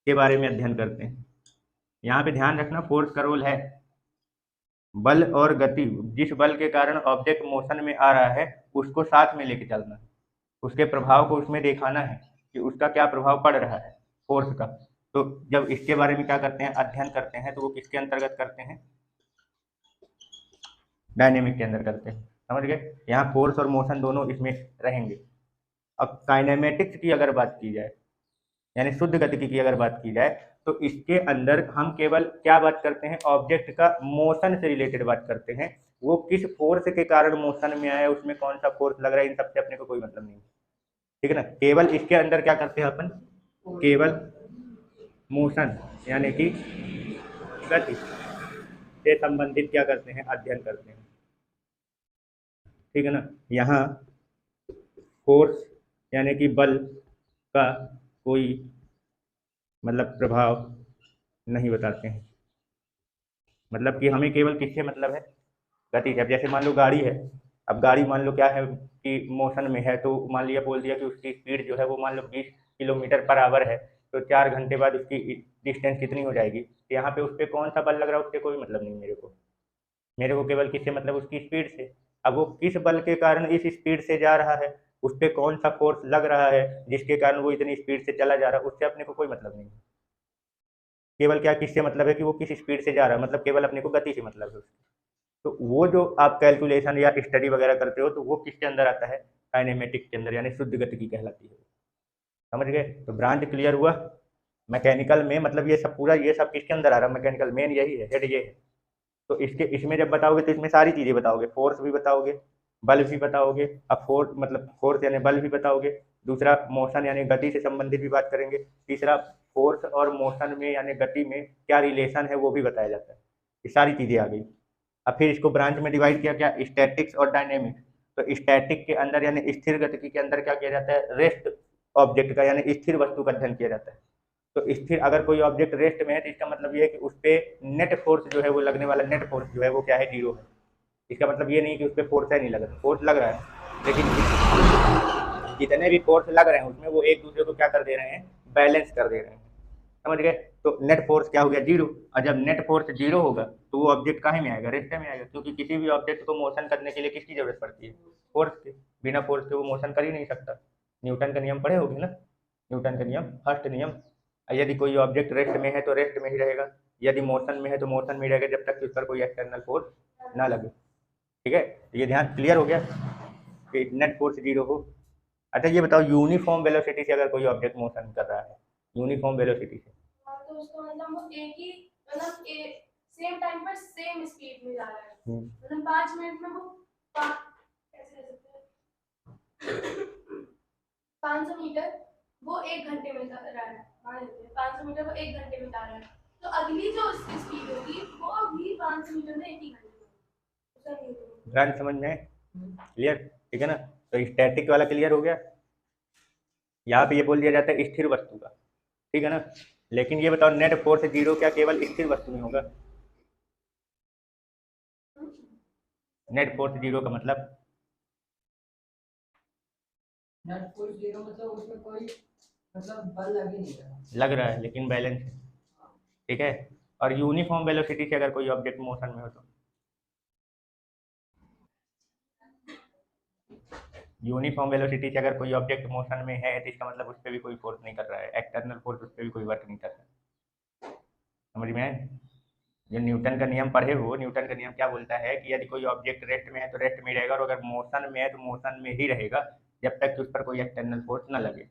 के बारे में अध्ययन करते हैं। यहाँ पे ध्यान रखना, फोर्स का रोल है बल और गति, जिस बल के कारण ऑब्जेक्ट मोशन में आ रहा है उसको साथ में लेके चलना है, उसके प्रभाव को उसमें दिखाना है कि उसका क्या प्रभाव पड़ रहा है, फोर्स का। तो जब इसके बारे में क्या करते हैं, अध्ययन करते हैं, तो वो किसके अंतर्गत करते हैं, डायनेमिक के अंदर करते हैं। समझ गए, यहाँ फोर्स और मोशन दोनों इसमें रहेंगे। अब काइनेमेटिक्स की अगर बात की जाए, यानी शुद्ध गतिकी की अगर बात की जाए, तो इसके अंदर हम केवल क्या बात करते हैं, ऑब्जेक्ट का मोशन से रिलेटेड बात करते हैं। वो किस फोर्स के कारण मोशन में आया, उसमें कौन सा फोर्स लग रहा है, इन सबसे अपने को कोई मतलब नहीं। ठीक है ना। केवल इसके अंदर क्या करते हैं अपन, केवल मोशन यानी कि गति से संबंधित क्या करते हैं, अध्ययन करते हैं। ठीक है ना। यहाँ फोर्स यानी कि बल का कोई मतलब प्रभाव नहीं बताते हैं, मतलब कि हमें केवल किससे मतलब है, गति से। अब जैसे मान लो गाड़ी है, अब गाड़ी मान लो क्या है कि मोशन में है, तो मान लिया, बोल दिया कि उसकी स्पीड जो है वो मान लो 20 किलोमीटर पर आवर है, तो 4 घंटे बाद उसकी डिस्टेंस कितनी हो जाएगी। तो यहाँ पे उस पर कौन सा बल लग रहा है उससे कोई मतलब नहीं मेरे को केवल किससे मतलब, उसकी स्पीड से। अब वो किस बल के कारण इस स्पीड से जा रहा है, उस पर कौन सा फोर्स लग रहा है जिसके कारण वो इतनी स्पीड से चला जा रहा है, उससे अपने को कोई मतलब नहीं। केवल क्या, किससे मतलब है कि वो किस स्पीड से जा रहा है, मतलब केवल अपने को गति से मतलब है उसकी। तो वो जो आप कैलकुलेशन या स्टडी वगैरह करते हो तो वो किसके अंदर आता है, काइनेमेटिक के अंदर, यानी शुद्ध गति की कहलाती है। समझ गए? तो ब्रांच क्लियर हुआ। मैकेनिकल में मतलब ये सब पूरा, ये सब किसके अंदर आ रहा है? मैकेनिकल मेन यही है, हेड ये है। तो इसके इसमें जब बताओगे तो इसमें सारी चीज़ें बताओगे, फोर्स भी बताओगे, बल भी बताओगे। अब फोर्स मतलब फोर्स यानी बल भी बताओगे। दूसरा मोशन यानी गति से संबंधित भी बात करेंगे। तीसरा फोर्स और मोशन में यानी गति में क्या रिलेशन है वो भी बताया जाता है। ये सारी चीज़ें आ गई। अब फिर इसको ब्रांच में डिवाइड किया क्या? स्टैटिक्स और डायनेमिक्स। तो स्टैटिक के अंदर यानी स्थिर गतिकी के अंदर क्या किया जाता है? रेस्ट ऑब्जेक्ट का यानी स्थिर वस्तु का अध्ययन किया जाता है। तो स्थिर अगर कोई ऑब्जेक्ट रेस्ट में है तो इसका मतलब ये है कि उस पर नेट फोर्स जो है वो लगने वाला नेट फोर्स जो है वो क्या है? जीरो है। इसका मतलब ये नहीं कि उस पर फोर्स है नहीं लग रहा, फोर्स लग रहा है, लेकिन जितने भी फोर्स लग रहे हैं उसमें वो एक दूसरे को क्या कर दे रहे हैं? बैलेंस कर दे रहे हैं। समझ गए? तो नेट फोर्स क्या हो गया? जीरो। और जब नेट फोर्स जीरो होगा तो वो ऑब्जेक्ट कहाँ में आएगा? रेस्ट में आएगा, क्योंकि किसी भी ऑब्जेक्ट को मोशन करने के लिए किसकी जरूरत पड़ती है? फोर्स की। बिना फोर्स के वो मोशन कर ही नहीं सकता। न्यूटन का नियम पढ़े होगे ना? न्यूटन का नियम, फर्स्ट नियम। यदि कोई ऑब्जेक्ट रेस्ट में है तो रेस्ट में ही रहेगा, यदि मोशन में है तो मोशन में ही रहेगा, जब तक कि उस पर कोई एक्सटर्नल फोर्स ना लगे। ठीक है? ये ध्यान क्लियर हो गया कि नेट फोर्स जीरो हो। अच्छा ये बताओ, यूनिफॉर्म वेलोसिटी से अगर कोई ऑब्जेक्ट मोशन कर रहा है, यूनिफॉर्म वेलोसिटी से, तो उसका मतलब वो एक ही मतलब सेम टाइम पर सेम स्पीड में जा रहा है, मतलब 5 मिनट में वो कैसे कह सकते हैं 500 मीटर वो 1 घंटे में जा रहा है, 500 मीटर वो 1 घंटे में जा रहा है, तो अगली जो उसकी स्पीड होगी वो भी 500 मीटर में 1 ही घंटे में। ब्रांच समझ में क्लियर? ठीक है ना? तो स्टैटिक वाला क्लियर हो गया। यहाँ पे ये बोल दिया जाता है स्थिर वस्तु का, ठीक है ना? लेकिन ये बताओ, नेट फोर्स जीरो क्या केवल स्थिर वस्तु में होगा? नेट फोर्स जीरो का मतलब, नेट फोर्स जीरो मतलब उसमें कोई मतलब बल लग ही नहीं रहा, लग रहा है लेकिन बैलेंस है। ठीक है? और यूनिफॉर्म वेलोसिटी से अगर कोई ऑब्जेक्ट मोशन में हो तो, यूनिफॉर्म वेलोसिटी से अगर कोई ऑब्जेक्ट मोशन में है तो इसका मतलब उस पर भी कोई फोर्स नहीं कर रहा है, एक्सटर्नल फोर्स उस पर भी कोई वर्क नहीं कर रहा है। समझ में आए? जो न्यूटन का नियम पढ़े हो, न्यूटन का नियम क्या बोलता है कि यदि कोई ऑब्जेक्ट रेस्ट में है तो रेस्ट में ही रहेगा, और अगर मोशन में है तो मोशन में ही रहेगा, जब तक कि उस पर कोई एक्सटर्नल फोर्स ना लगे,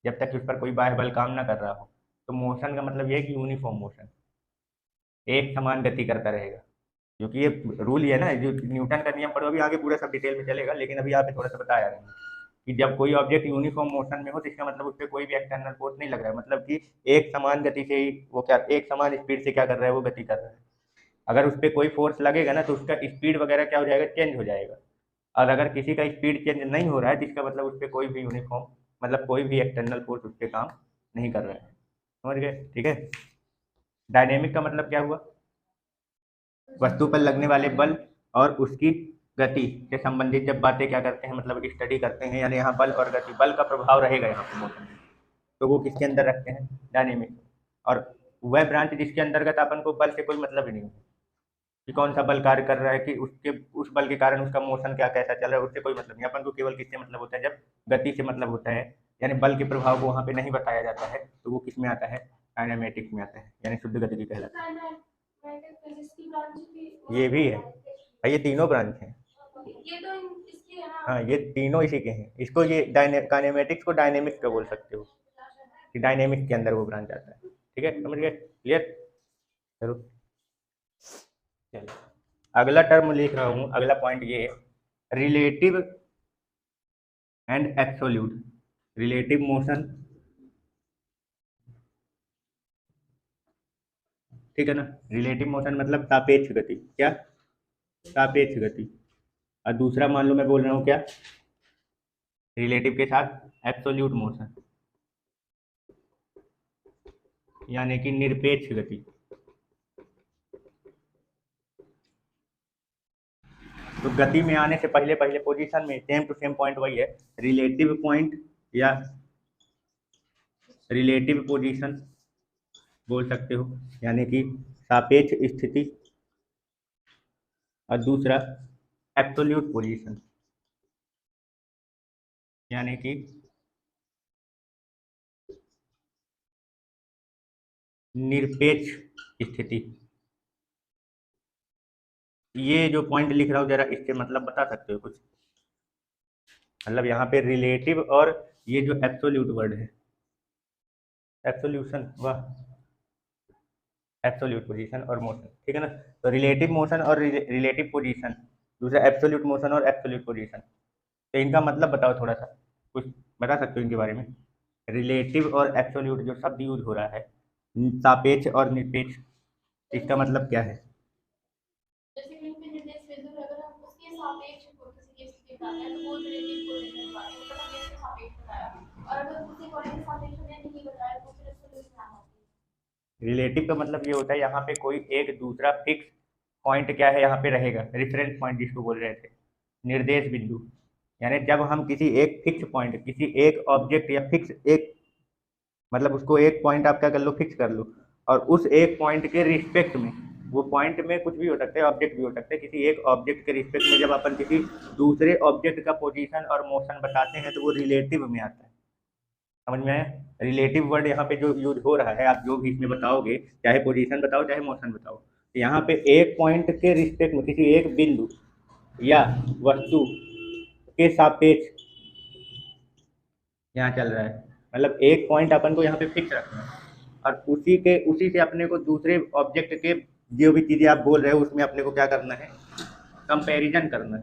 जब तक कि उस पर कोई बाह्य बल काम ना कर रहा हो। तो मोशन का मतलब ये है कि यूनिफॉर्म मोशन, एक समान गति करता रहेगा। क्योंकि ये रूल ही है ना, जो न्यूटन का नियम पढ़ो, अभी आगे पूरा सब डिटेल में चलेगा, लेकिन अभी यहाँ पे थोड़ा सा बताया रहे हैं कि जब कोई ऑब्जेक्ट यूनिफॉर्म मोशन में हो तो इसका मतलब उस पर कोई भी एक्सटर्नल फोर्स नहीं लग रहा है, मतलब कि एक समान गति से ही वो क्या, एक समान स्पीड से क्या कर रहा है? वो गति कर रहा है। अगर उस पर कोई फोर्स लगेगा ना तो उसका स्पीड वगैरह क्या हो जाएगा? चेंज हो जाएगा। और अगर किसी का स्पीड चेंज नहीं हो रहा है तो इसका मतलब उस पर कोई भी यूनिफॉर्म मतलब कोई भी एक्सटर्नल फोर्स उस पर काम नहीं कर रहा है। समझ गए? ठीक है? डायनेमिक का मतलब क्या हुआ? वस्तु पर लगने वाले बल और उसकी गति से संबंधित जब बातें क्या करते हैं, मतलब स्टडी करते हैं, यानी यहाँ बल और गति, बल का प्रभाव रहेगा यहाँ पे मोशन में, तो वो किसके अंदर रखते हैं? डायनेमिक। और वह ब्रांच जिसके अंतर्गत अपन को बल से कोई मतलब ही नहीं है कि कौन सा बल कार्य कर रहा है, कि उसके उस बल के कारण उसका मोशन क्या कैसा चल रहा है, उससे कोई मतलब नहीं। अपन को केवल किससे मतलब होता है? जब गति से मतलब होता है, यानी बल के प्रभाव को वहाँ पे नहीं बताया जाता है, तो वो किस में आता है? काइनेमेटिक्स में आता है, यानी शुद्ध गति कहलाता है। ये भी है भाई, ये तीनों ब्रांच हैं। ये तो इसकी है ना। हाँ, ये तीनों इसी के हैं। इसको ये काइनेमेटिक्स को डायनेमिक्स का बोल सकते हो, कि डायनेमिक्स के अंदर वो ब्रांच आता है। ठीक है? समझ गए? क्लियर? चलो चलो, अगला टर्म लिख रहा हूँ, अगला पॉइंट ये है, relative and absolute. Relative motion, ठीक है ना? रिलेटिव मोशन मतलब सापेक्ष गति। क्या? सापेक्ष गति। और दूसरा मान लो मैं बोल रहा हूँ क्या, रिलेटिव के साथ एब्सोल्यूट मोशन, यानी कि निरपेक्ष गति। तो गति में आने से पहले पहले पोजीशन में सेम टू सेम पॉइंट वही है, रिलेटिव पॉइंट या रिलेटिव पोजीशन बोल सकते हो, यानी कि सापेक्ष स्थिति। और दूसरा एब्सोल्यूट पोजीशन, यानी कि निरपेक्ष स्थिति। ये जो पॉइंट लिख रहा हूँ जरा इसके मतलब बता सकते हो कुछ? मतलब यहाँ पे रिलेटिव और ये जो एब्सोल्यूट वर्ड है, एब्सोल्यूशन वाह, एब्सोल्यूट पोजीशन और मोशन, ठीक है ना। तो रिलेटिव मोशन और रिलेटिव पोजीशन, दूसरा एब्सोल्यूट मोशन और एब्सोल्यूट पोजीशन, तो इनका मतलब बताओ थोड़ा सा, कुछ बता सकते हो इनके बारे में। रिलेटिव और एब्सोल्यूट जो शब्द यूज हो रहा है, सापेक्ष और निरपेक्ष, इसका मतलब क्या है? जैसे कि उनके निर्देश बिंदु अगर हम उसके सापेक्ष को किसी केस के बताते हैं तो वो रिलेटिव पोजीशन बात है, मतलब हमने इसके सापेक्ष बताया, और अगर उसी पॉइंट के सापेक्ष हमने नहीं बताया तो फिर एब्सोल्यूट नाम होती है। रिलेटिव का मतलब ये होता है यहाँ पे कोई एक दूसरा फिक्स पॉइंट क्या है यहाँ पे रहेगा, रेफरेंस पॉइंट जिसको बोल रहे थे, निर्देश बिंदु। यानी जब हम किसी एक फिक्स पॉइंट, किसी एक ऑब्जेक्ट या फिक्स एक, मतलब उसको एक पॉइंट आप क्या कर लो, फिक्स कर लो, और उस एक पॉइंट के रिस्पेक्ट में, वो पॉइंट में कुछ भी हो सकता है, ऑब्जेक्ट भी हो सकता है, किसी एक ऑब्जेक्ट के रिस्पेक्ट में जब अपन किसी दूसरे ऑब्जेक्ट का पोजीशन और मोशन बताते हैं तो वो रिलेटिव में आता है। समझ में आया? रिलेटिव वर्ड यहाँ पे जो यूज हो रहा है, आप जो भी इसमें बताओगे, चाहे पोजीशन बताओ चाहे मोशन बताओ, तो यहाँ पे एक पॉइंट के रिस्पेक्ट में, किसी एक बिंदु या वस्तु के सापेक्ष यहाँ चल रहा है, मतलब एक पॉइंट अपन को यहाँ पे फिक्स रखना है, और उसी से अपने को दूसरे ऑब्जेक्ट के जो भी चीज़ें आप बोल रहे हो उसमें अपने को क्या करना है, कंपैरिजन करना है,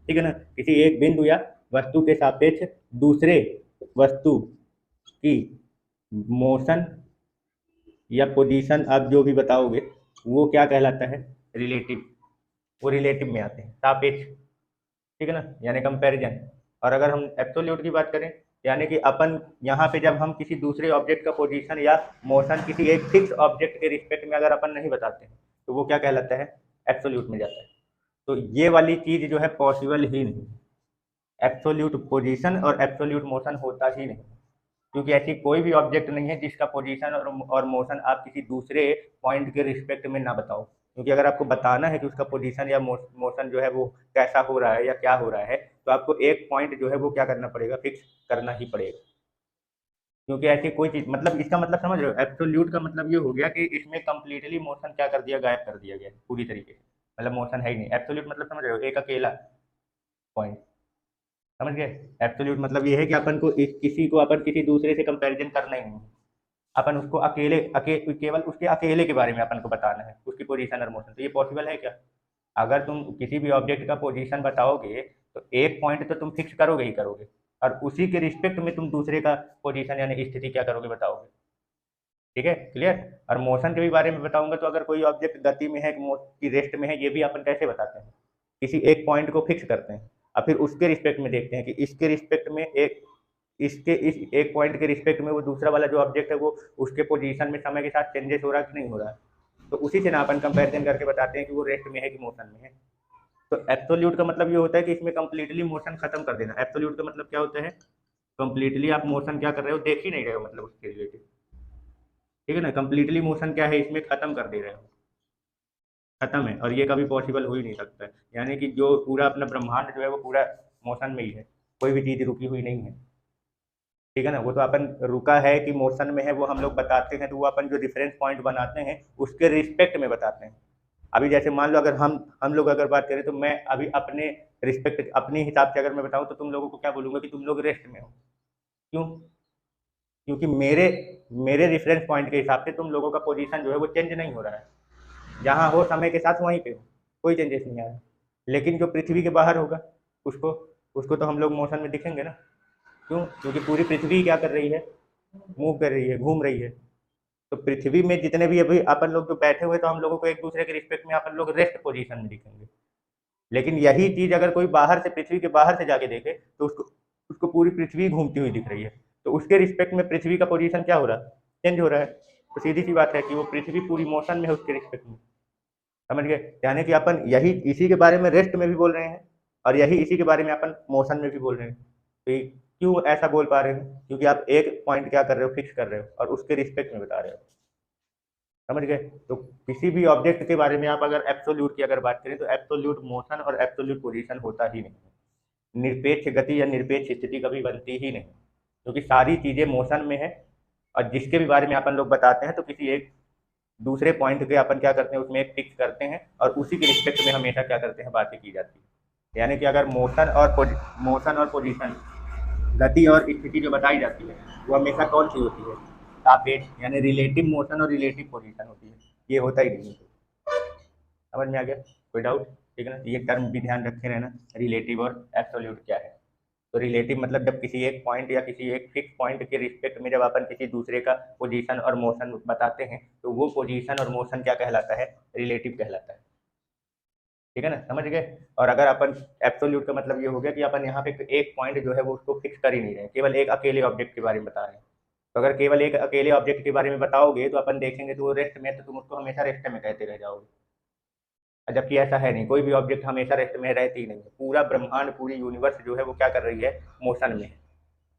ठीक है ना। किसी एक बिंदु या वस्तु के सापेक्ष दूसरे वस्तु की मोशन या पोजीशन आप जो भी बताओगे वो क्या कहलाता है, रिलेटिव, वो रिलेटिव में आते हैं, सापेक्ष, ठीक है ना, यानी कंपैरिजन। और अगर हम एब्सोल्यूट की बात करें, यानी कि अपन यहाँ पे जब हम किसी दूसरे ऑब्जेक्ट का पोजीशन या मोशन किसी एक फिक्स ऑब्जेक्ट के रिस्पेक्ट में अगर अपन नहीं बताते हैं तो वो क्या कहलाता है, एब्सोल्यूट में जाता है। तो ये वाली चीज़ जो है पॉसिबल ही नहीं, एब्सोल्यूट पोजीशन और एब्सोल्यूट मोशन होता ही नहीं, क्योंकि ऐसी कोई भी ऑब्जेक्ट नहीं है जिसका पोजीशन और मोशन आप किसी दूसरे पॉइंट के रिस्पेक्ट में ना बताओ, क्योंकि अगर आपको बताना है कि उसका पोजीशन या मोशन जो है वो कैसा हो रहा है या क्या हो रहा है, तो आपको एक पॉइंट जो है वो क्या करना पड़ेगा, फिक्स करना ही पड़ेगा। क्योंकि ऐसी कोई चीज़, मतलब इसका मतलब समझ रहे हो, एब्सोल्यूट का मतलब ये हो गया कि इसमें कंप्लीटली मोशन क्या कर दिया, गायब कर दिया गया पूरी तरीके से, मतलब मोशन है ही नहीं। एब्सोल्यूट मतलब समझ रहे हो, एक अकेला पॉइंट, समझ गए। एब्सोल्यूट मतलब ये है कि अपन को किसी को अपन किसी दूसरे से कंपैरिजन करना ही नहीं है, अपन उसको केवल उसके अकेले के बारे में अपन को बताना है, उसकी पोजीशन और मोशन। तो ये पॉसिबल है क्या? अगर तुम किसी भी ऑब्जेक्ट का पोजीशन बताओगे तो एक पॉइंट तो तुम फिक्स करोगे ही करोगे, और उसी के रिस्पेक्ट में तुम दूसरे का पोजीशन यानी स्थिति क्या करोगे, बताओगे, ठीक है, क्लियर। और मोशन के भी बारे में बताऊंगा, तो अगर कोई ऑब्जेक्ट गति में है कि रेस्ट में है, ये भी अपन कैसे बताते हैं, किसी एक पॉइंट को फिक्स करते हैं और फिर उसके रिस्पेक्ट में देखते हैं कि इसके रिस्पेक्ट में इस एक पॉइंट के रिस्पेक्ट में वो दूसरा वाला जो ऑब्जेक्ट है वो उसके पोजीशन में समय के साथ चेंजेस हो रहा है कि नहीं हो रहा है, तो उसी से ना अपन कंपैरिजन करके बताते हैं कि वो रेस्ट में है कि मोशन में है। तो एब्सोल्यूट का मतलब ये होता है कि इसमें कंप्लीटली मोशन खत्म कर देना। एब्सोल्यूट का मतलब क्या होता है, कंप्लीटली आप मोशन क्या कर रहे हो, देख ही नहीं रहे हो, मतलब उसके रिलेटेड, ठीक है ना। कंप्लीटली मोशन क्या है, इसमें खत्म कर दे रहे हो, खत्म है, और ये कभी पॉसिबल हो ही नहीं सकता है। यानी कि जो पूरा अपना ब्रह्मांड जो है वो पूरा मोशन में ही है, कोई भी चीज़ रुकी हुई नहीं है, ठीक है ना। वो तो अपन रुका है कि मोशन में है वो हम लोग बताते हैं, तो वो अपन जो रेफरेंस पॉइंट बनाते हैं उसके रिस्पेक्ट में बताते हैं। अभी जैसे मान लो अगर हम लोग अगर बात करें, तो मैं अभी अपने रिस्पेक्ट अपने हिसाब से अगर मैं बताऊं तो तुम लोगों को क्या बोलूंगा कि तुम लोग रेस्ट में हो। क्यों? क्योंकि मेरे रेफरेंस पॉइंट के हिसाब से तुम लोगों का पोजीशन जो है वो चेंज नहीं हो रहा है, जहाँ हो समय के साथ वहीं पे हो, कोई चेंजेस नहीं आ रहा है। लेकिन जो पृथ्वी के बाहर होगा उसको उसको तो हम लोग मोशन में दिखेंगे ना। क्यों? क्योंकि पूरी पृथ्वी क्या कर रही है, मूव कर रही है, घूम रही है। तो पृथ्वी में जितने भी अभी अपन लोग जो बैठे हुए, तो हम लोगों को एक दूसरे के रिस्पेक्ट में अपन लोग रेस्ट पोजीशन में दिखेंगे। लेकिन यही चीज अगर कोई बाहर से, पृथ्वी के बाहर से जाके देखे, तो उसको उसको पूरी पृथ्वी घूमती हुई दिख रही है, तो उसके रिस्पेक्ट में पृथ्वी का पोजीशन क्या हो रहा है, चेंज हो रहा है। तो सीधी सी बात है कि वो पृथ्वी पूरी मोशन में है उसके रिस्पेक्ट में, समझ गए। यानी कि अपन यही इसी के बारे में रेस्ट में भी बोल रहे हैं, और यही इसी के बारे में अपन मोशन में भी बोल रहे हैं। तो ये क्यों ऐसा बोल पा रहे हैं? क्योंकि आप एक पॉइंट क्या कर रहे हो, फिक्स कर रहे हो, और उसके रिस्पेक्ट में बता रहे हो, समझ गए। तो किसी भी ऑब्जेक्ट के बारे में आप अगर एब्सोल्यूट की अगर बात करें, तो एब्सोल्यूट मोशन और एब्सोल्यूट पोजीशन होता ही नहीं। निरपेक्ष गति या निरपेक्ष स्थिति कभी बनती ही नहीं, क्योंकि सारी चीज़ें मोशन में है, और जिसके भी बारे में अपन लोग बताते हैं तो किसी एक दूसरे पॉइंट के अपन क्या करते हैं, उसमें एक फिक्स करते हैं, और उसी के रिस्पेक्ट में हमेशा क्या करते हैं, बातें की जाती है। यानी कि अगर मोशन और पोजीशन गति और स्थिति जो बताई जाती है वो हमेशा कौन सी होती है? सापेक्ष, यानी रिलेटिव मोशन और रिलेटिव पोजीशन होती है। ये होता ही नहीं है। समझ में आ गया? कोई डाउट? ठीक है ना? ये टर्म भी ध्यान रखे रहना, रिलेटिव और एब्सोल्यूट क्या है। तो रिलेटिव मतलब जब किसी एक पॉइंट या किसी एक फिक्स पॉइंट के रिस्पेक्ट में जब अपन किसी दूसरे का पोजीशन और मोशन बताते हैं तो वो पोजीशन और मोशन क्या कहलाता है? रिलेटिव कहलाता है। ठीक है ना? समझ गए? और अगर अपन एब्सोल्यूट का मतलब ये हो गया कि अपन यहाँ पे एक पॉइंट जो है वो उसको फिक्स कर ही नहीं रहे, केवल एक अकेले ऑब्जेक्ट के बारे में बता रहे हैं। तो अगर केवल एक अकेले ऑब्जेक्ट के बारे में बताओगे तो अपन देखेंगे तो वो रेस्ट में, तो तुम उसको हमेशा रेस्ट में कहते रह जाओगे। जबकि ऐसा है नहीं, कोई भी ऑब्जेक्ट हमेशा रेस्ट में रहती ही नहीं है। पूरा ब्रह्मांड, पूरी यूनिवर्स जो है वो क्या कर रही है? मोशन में है।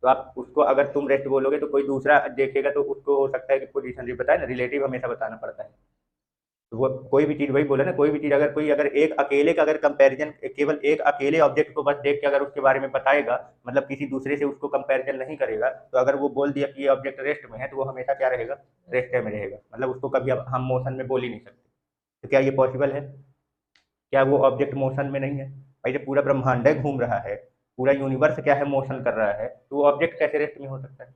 तो आप उसको अगर तुम रेस्ट बोलोगे तो कोई दूसरा देखेगा तो उसको हो सकता है कि पोजीशन भी बताए ना, रिलेटिव हमेशा बताना पड़ता है। तो वो कोई भी चीज़, वही बोला ना, कोई भी चीज़ अगर कोई अगर एक अकेले का अगर कंपैरिजन, केवल एक अकेले ऑब्जेक्ट को बस देख के अगर उसके बारे में बताएगा, मतलब किसी दूसरे से उसको कंपैरिजन नहीं करेगा, तो अगर वो बोल दिया कि ये ऑब्जेक्ट रेस्ट में है तो वो हमेशा क्या रहेगा? रेस्ट में रहेगा। मतलब उसको कभी अब हम मोशन में बोल ही नहीं सकते। तो क्या ये पॉसिबल है? क्या वो ऑब्जेक्ट मोशन में नहीं है? भाई जब पूरा ब्रह्मांड घूम रहा है, पूरा यूनिवर्स क्या है? मोशन कर रहा है, तो वो ऑब्जेक्ट कैसे रेस्ट में हो सकता है?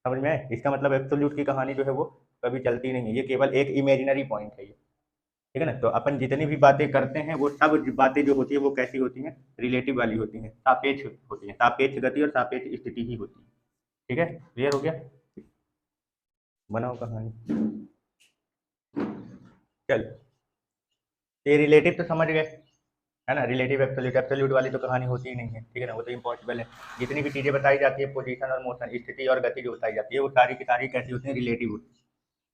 समझ में आए? इसका मतलब एब्सोल्यूट की कहानी जो है वो कभी चलती नहीं है, ये केवल एक इमेजिनरी पॉइंट है ये। ठीक है ना? तो अपन जितनी भी बातें करते हैं वो सब बातें जो होती है वो कैसी होती हैं? रिलेटिव वाली होती हैं, सापेक्ष होती हैं। सापेक्ष गति और सापेक्ष स्थिति ही होती है। ठीक है? क्लियर हो गया? बनाओ कहानी। चल, ये रिलेटिव तो समझ गए, है ना? रिलेटिव एब्सोल्यूट, एब्सोल्यूट वाली तो कहानी होती ही नहीं है। ठीक है ना? वो तो इम्पॉसिबल है। जितनी भी चीज़ें बताई जाती है, पोजीशन और मोशन, स्थिति और गति जो बताई जाती है, वो सारी की सारी कैसी होती हैं? रिलेटिव होती है।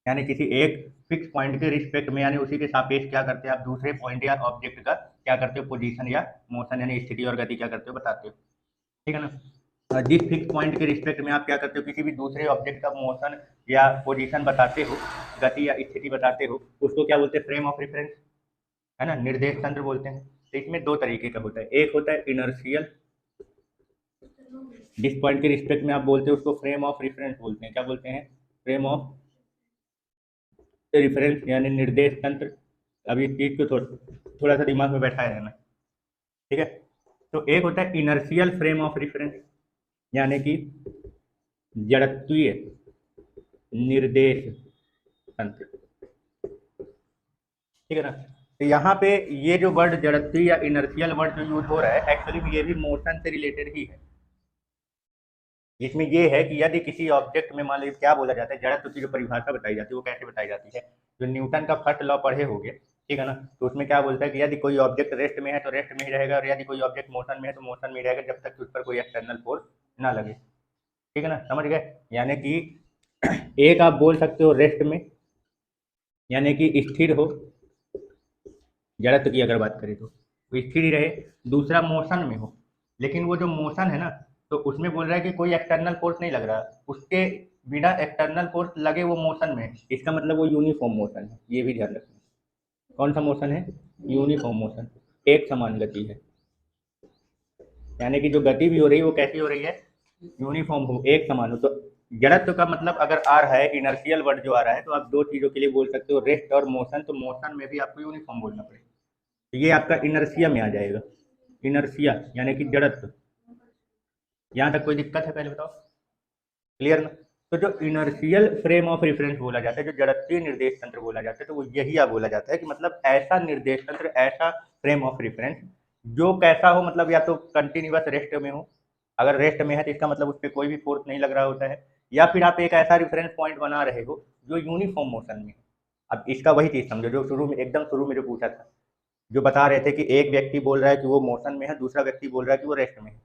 यानी किसी एक फिक्स पॉइंट के रिस्पेक्ट में, यानी उसी के सापेक्ष क्या करते हैं आप? दूसरे पॉइंट या ऑब्जेक्ट का क्या करते हो? पोजीशन या मोशन यानी स्थिति और गति क्या करते हो? बताते हो। ठीक है ना? जिस फिक्स पॉइंट के रिस्पेक्ट में आप क्या करते हो? किसी भी दूसरे ऑब्जेक्ट का मोशन या पोजीशन बताते हो, गति या स्थिति बताते हो, उसको क्या बोलते हैं? फ्रेम ऑफ रेफरेंस, है ना? निर्देश तंत्र बोलते हैं। तो इसमें दो तरीके का होता है। एक होता है इनर्शियल, जिस पॉइंट के रिस्पेक्ट में आप बोलते हो उसको फ्रेम ऑफ रेफरेंस बोलते हैं। क्या बोलते हैं? फ्रेम ऑफ रेफरेंस यानी निर्देश तंत्र। अभी इस चीज को थोड़ा सा दिमाग में बैठाए रहना। ठीक है? तो एक होता है इनर्शियल फ्रेम ऑफ रेफरेंस, यानी कि जड़त्वीय निर्देश तंत्र। ठीक है ना? तो यहाँ पे ये जो वर्ड जड़त्वीय या इनर्शियल वर्ड जो यूज हो रहा है, एक्चुअली में ये भी मोशन से रिलेटेड ही है। इसमें ये है कि यदि किसी ऑब्जेक्ट में, मान लीजिए क्या बोला जाता है, जड़त्व की जो परिभाषा बताई जाती है वो कैसे बताई जाती है? जो न्यूटन का फर्स्ट लॉ पढ़े होंगे, ठीक है ना? तो उसमें क्या बोलता है कि यदि कोई ऑब्जेक्ट रेस्ट में है तो रेस्ट में ही रहेगा, और यदि कोई ऑब्जेक्ट मोशन में है तो मोशन में ही रहेगा, जब तक उस पर कोई एक्सटर्नल फोर्स ना लगे। ठीक है ना? समझ गए? यानी कि एक आप बोल सकते हो रेस्ट में, यानी कि स्थिर हो, जड़त्व की अगर बात करें तो वो स्थिर ही रहे। दूसरा मोशन में हो, लेकिन वो जो मोशन है ना, तो उसमें बोल रहा है कि कोई एक्सटर्नल फोर्स नहीं लग रहा, उसके बिना एक्सटर्नल फोर्स लगे वो मोशन में है। इसका मतलब वो यूनिफॉर्म मोशन है। ये भी ध्यान रखना। कौन सा मोशन है? यूनिफॉर्म मोशन, एक समान गति है। यानी कि जो गति भी हो रही है वो कैसी हो रही है? यूनिफॉर्म हो, एक समान हो। तो जड़त्व का मतलब अगर आ रहा है, इनर्शियल वर्ड जो आ रहा है, तो आप दो चीजों के लिए बोल सकते हो, रेस्ट और मोशन। तो मोशन में भी आपको यूनिफॉर्म बोलना पड़ेगा। तो ये आपका इनर्शिया में आ जाएगा। इनर्शिया यानी कि जड़त्व। यहाँ तक कोई दिक्कत है? पहले बताओ, क्लियर ना? तो जो इनर्शियल फ्रेम ऑफ रेफरेंस बोला जाता है, जो जड़त्वीय निर्देश तंत्र बोला जाता है, तो वो यही आप बोला जाता है कि मतलब ऐसा निर्देश तंत्र, ऐसा फ्रेम ऑफ रेफरेंस जो कैसा हो, मतलब या तो कंटिन्यूअस रेस्ट में हो। अगर रेस्ट में है तो इसका मतलब उस पर कोई भी फोर्स नहीं लग रहा होता है, या फिर आप एक ऐसा रेफरेंस पॉइंट बना रहे हो जो यूनिफॉर्म मोशन में है। अब इसका वही चीज समझो जो शुरू में, एकदम शुरू में जो पूछा था, जो बता रहे थे कि एक व्यक्ति बोल रहा है कि वो मोशन में है, दूसरा व्यक्ति बोल रहा है कि वो रेस्ट में है।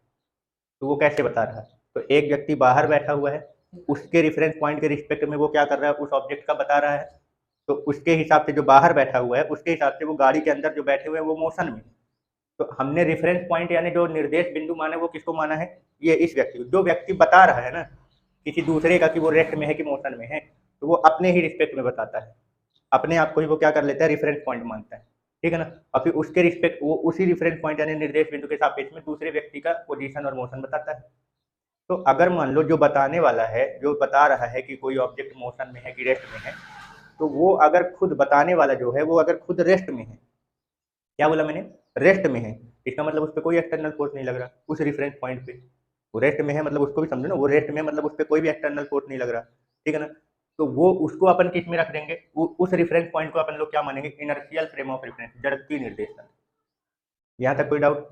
तो वो कैसे बता रहा है? तो एक व्यक्ति बाहर बैठा हुआ है, उसके रेफरेंस पॉइंट के रिस्पेक्ट में वो क्या कर रहा है? उस ऑब्जेक्ट का बता रहा है। तो उसके हिसाब से जो बाहर बैठा हुआ है, उसके हिसाब से वो गाड़ी के अंदर जो बैठे हुए हैं वो मोशन में। तो हमने रेफरेंस पॉइंट यानी जो निर्देश बिंदु माना है वो किसको माना है? ये इस व्यक्ति को। जो व्यक्ति बता रहा है ना किसी दूसरे का कि वो रेस्ट में है कि मोशन में है, तो वो अपने ही रिस्पेक्ट में बताता है, अपने आप को ही वो क्या कर लेता है? रेफरेंस पॉइंट मानता है। ठीक है ना? और फिर उसके रिस्पेक्ट वो उसी रेफरेंस पॉइंट यानी निर्देश बिंदु के सापेक्ष में दूसरे व्यक्ति का पोजीशन और मोशन बताता है। तो अगर मान लो जो बताने वाला है, जो बता रहा है कि कोई ऑब्जेक्ट मोशन में है कि रेस्ट में है, तो वो अगर खुद बताने वाला जो है वो अगर खुद रेस्ट में है, क्या बोला मैंने? रेस्ट में है, इसका मतलब उस पर कोई एक्सटर्नल फोर्स नहीं लग रहा उस रेफरेंस पॉइंट पे। वो रेस्ट में है मतलब उसको भी समझो ना, वो रेस्ट में मतलब उस पर कोई भी एक्सटर्नल फोर्स नहीं लग रहा, ठीक है ना। तो वो उसको अपन किस में रख देंगे, उस रेफरेंस पॉइंट को अपन लोग क्या मानेंगे, इनर्शियल फ्रेम ऑफ रेफरेंस, जड़त्वीय निर्देशांक। यहाँ तक कोई डाउट?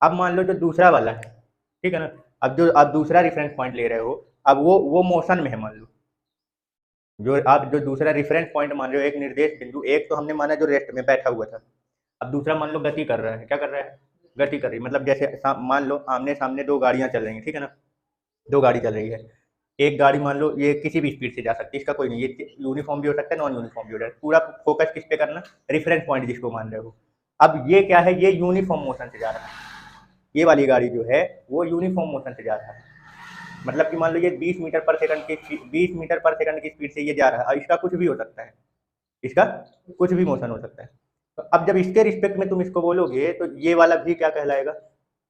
अब मान लो जो दूसरा वाला है, ठीक है ना, अब जो आप दूसरा रेफरेंस पॉइंट ले रहे हो, अब वो मोशन में है मान लो, जो आप जो दूसरा रेफरेंस पॉइंट मान रहे हो, एक निर्देश बिंदु, एक तो हमने माना जो रेस्ट में बैठा हुआ था, अब दूसरा मान लो गति कर रहा है, क्या कर रहा है, गति कर रही है, मतलब जैसे मान लो आमने सामने दो गाड़ियां चल रही हैं, ठीक है ना, दो गाड़ी चल रही है, एक गाड़ी मान लो ये किसी भी स्पीड से जा सकती है, इसका कोई नहीं, ये यूनिफॉर्म भी हो सकता है, नॉन यूनिफॉर्म भी हो सकता है, पूरा फोकस किस पे करना, रेफरेंस पॉइंट जिसको मान रहे हो। अब ये क्या है, ये यूनिफॉर्म मोशन से जा रहा है, ये वाली गाड़ी जो है वो यूनिफॉर्म मोशन से जा रहा है, मतलब कि मान लो ये 20 मीटर पर सेकंड की 20 मीटर पर सेकंड की स्पीड से ये जा रहा है, और इसका कुछ भी हो सकता है, इसका कुछ भी मोशन हो सकता है। तो अब जब इसके रिस्पेक्ट में तुम इसको बोलोगे तो ये वाला भी क्या कहलाएगा,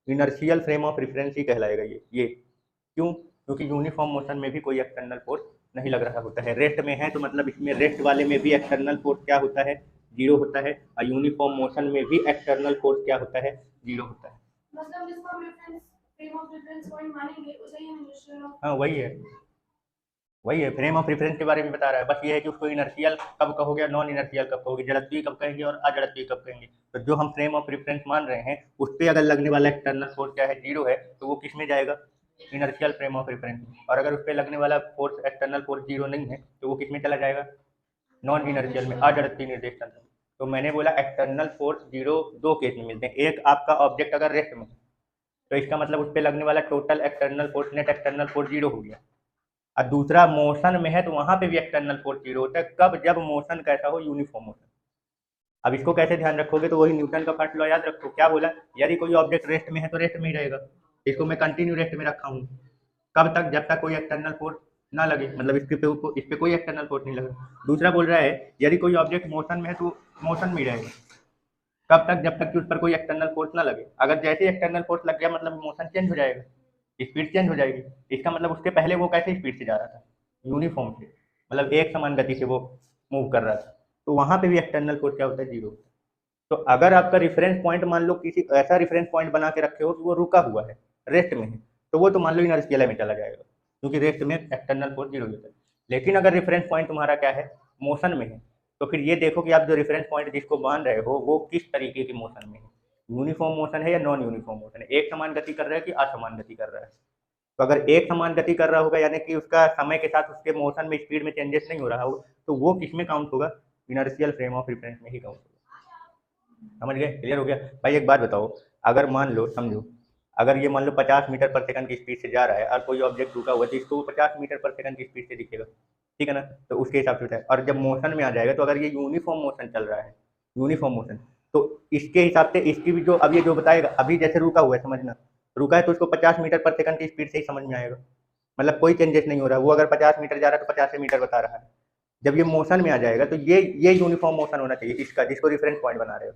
इनर्शियल फ्रेम ऑफ रेफरेंस ही कहलाएगा ये क्यों, क्योंकि यूनिफॉर्म मोशन में भी कोई एक्सटर्नल फोर्स नहीं लग रहा होता है, रेस्ट में है तो मतलब इसमें रेस्ट वाले में भी एक्सटर्नल फोर्स क्या होता है, जीरो होता है, और यूनिफॉर्म मोशन में भी एक्सटर्नल फोर्स क्या होता है, जीरो होता है। मतलब जिसको हम reference frame of reference point मानेंगे उसे ही हम इनिशियल ऑफ, हाँ वही है फ्रेम ऑफ रेफरेंस के बारे में बता रहा है, बस ये है कि उसको इनर्शियल कब कहोगे, नॉन इनर्शियल कब कहोगे, जड़त्वीय कब कहेंगे और अजड़त्वीय कब कहेंगे। तो जो हम फ्रेम ऑफ रेफरेंस मान रहे हैं उस पर अगर लगने वाला एक्सटर्नल फोर्स क्या है, जीरो है, तो वो किस में जाएगा, इनर्शियल फ्रेम ऑफ रेफरेंस में, और अगर उस पर लगने वाला फोर्स एक्सटर्नल फोर्स जीरो नहीं है तो वो किस में चला जाएगा, नॉन इनर्शियल में, अजड़त्वीय निर्देश तंत्र। तो मैंने बोला एक्सटर्नल फोर्स जीरो दो केस में मिलते हैं, एक आपका ऑब्जेक्ट अगर रेस्ट में तो इसका मतलब उस पर लगने वाला total external force, net external force zero हो गया, और दूसरा मोशन में है तो वहां पे भी एक्सटर्नल फोर्स जीरो होता है, कब, जब मोशन कैसा हो, यूनिफॉर्म मोशन। अब इसको कैसे ध्यान रखोगे, तो वही न्यूटन का फर्स्ट लॉ याद रखो, क्या बोला, यदि कोई ऑब्जेक्ट रेस्ट में है तो रेस्ट में ही रहेगा, इसको मैं कंटिन्यू रेस्ट में रखा हूँ, कब तक, जब तक कोई एक्सटर्नल फोर्स ना लगे, मतलब इस पे कोई एक्सटर्नल फोर्स नहीं लगा। दूसरा बोल रहा है यदि कोई ऑब्जेक्ट मोशन में है तो मोशन में ही रहेगा, कब तक, जब तक कि उस पर कोई एक्सटर्नल फोर्स ना लगे, अगर जैसे एक्सटर्नल फोर्स लग गया मतलब मोशन चेंज हो जाएगा, स्पीड चेंज हो जाएगी, इसका मतलब उसके पहले वो कैसे स्पीड से जा रहा था, यूनिफॉर्म से, मतलब एक समान गति से वो मूव कर रहा था, तो वहां पे भी एक्सटर्नल फोर्स क्या होता है, जीरो। तो अगर आपका रिफरेंस पॉइंट मान लो किसी ऐसा रिफरेंस पॉइंट बना के रखे हो कि वो रुका हुआ है, रेस्ट में है, तो वो तो मान लो इनर्शियल में चला जाएगा, क्योंकि रेस्ट में एक्सटर्नल फोर्स जीरो होता है। लेकिन अगर रेफरेंस पॉइंट तुम्हारा क्या है, मोशन में है, तो फिर ये देखो कि आप जो रेफरेंस पॉइंट जिसको मान रहे हो वो किस तरीके की मोशन में है, यूनिफॉर्म मोशन है या नॉन यूनिफॉर्म मोशन है, एक समान गति कर रहा है कि असमान गति कर रहा है। तो अगर एक समान गति कर रहा होगा यानी कि उसका समय के साथ उसके मोशन में स्पीड में चेंजेस नहीं हो रहा होगा, तो वो किस में काउंट होगा, इनर्शियल फ्रेम ऑफ रेफरेंस में ही काउंट होगा। समझ गए, क्लियर हो गया भाई। एक बात बताओ, अगर मान लो, समझो, अगर ये मान लो 50 मीटर पर सेकंड की स्पीड से जा रहा है और कोई ऑब्जेक्ट रुका हुआ है तो इसको 50 मीटर पर सेकंड की स्पीड से दिखेगा, ठीक है ना, तो उसके हिसाब से होता है। और जब मोशन में आ जाएगा तो अगर ये यूनिफॉर्म मोशन चल रहा है, यूनिफॉर्म मोशन, तो इसके हिसाब से इसकी भी जो अब ये जो बताएगा, अभी जैसे रुका हुआ है, समझना, रुका है तो उसको 50 मीटर पर सेकंड की स्पीड से ही समझ में आएगा, मतलब कोई चेंजेस नहीं हो रहा, वो अगर 50 मीटर जा रहा है तो 50 मीटर बता रहा है। जब ये मोशन में आ जाएगा तो ये यूनिफॉर्म मोशन होना चाहिए इसका, जिसको रेफरेंस पॉइंट बना रहे हो,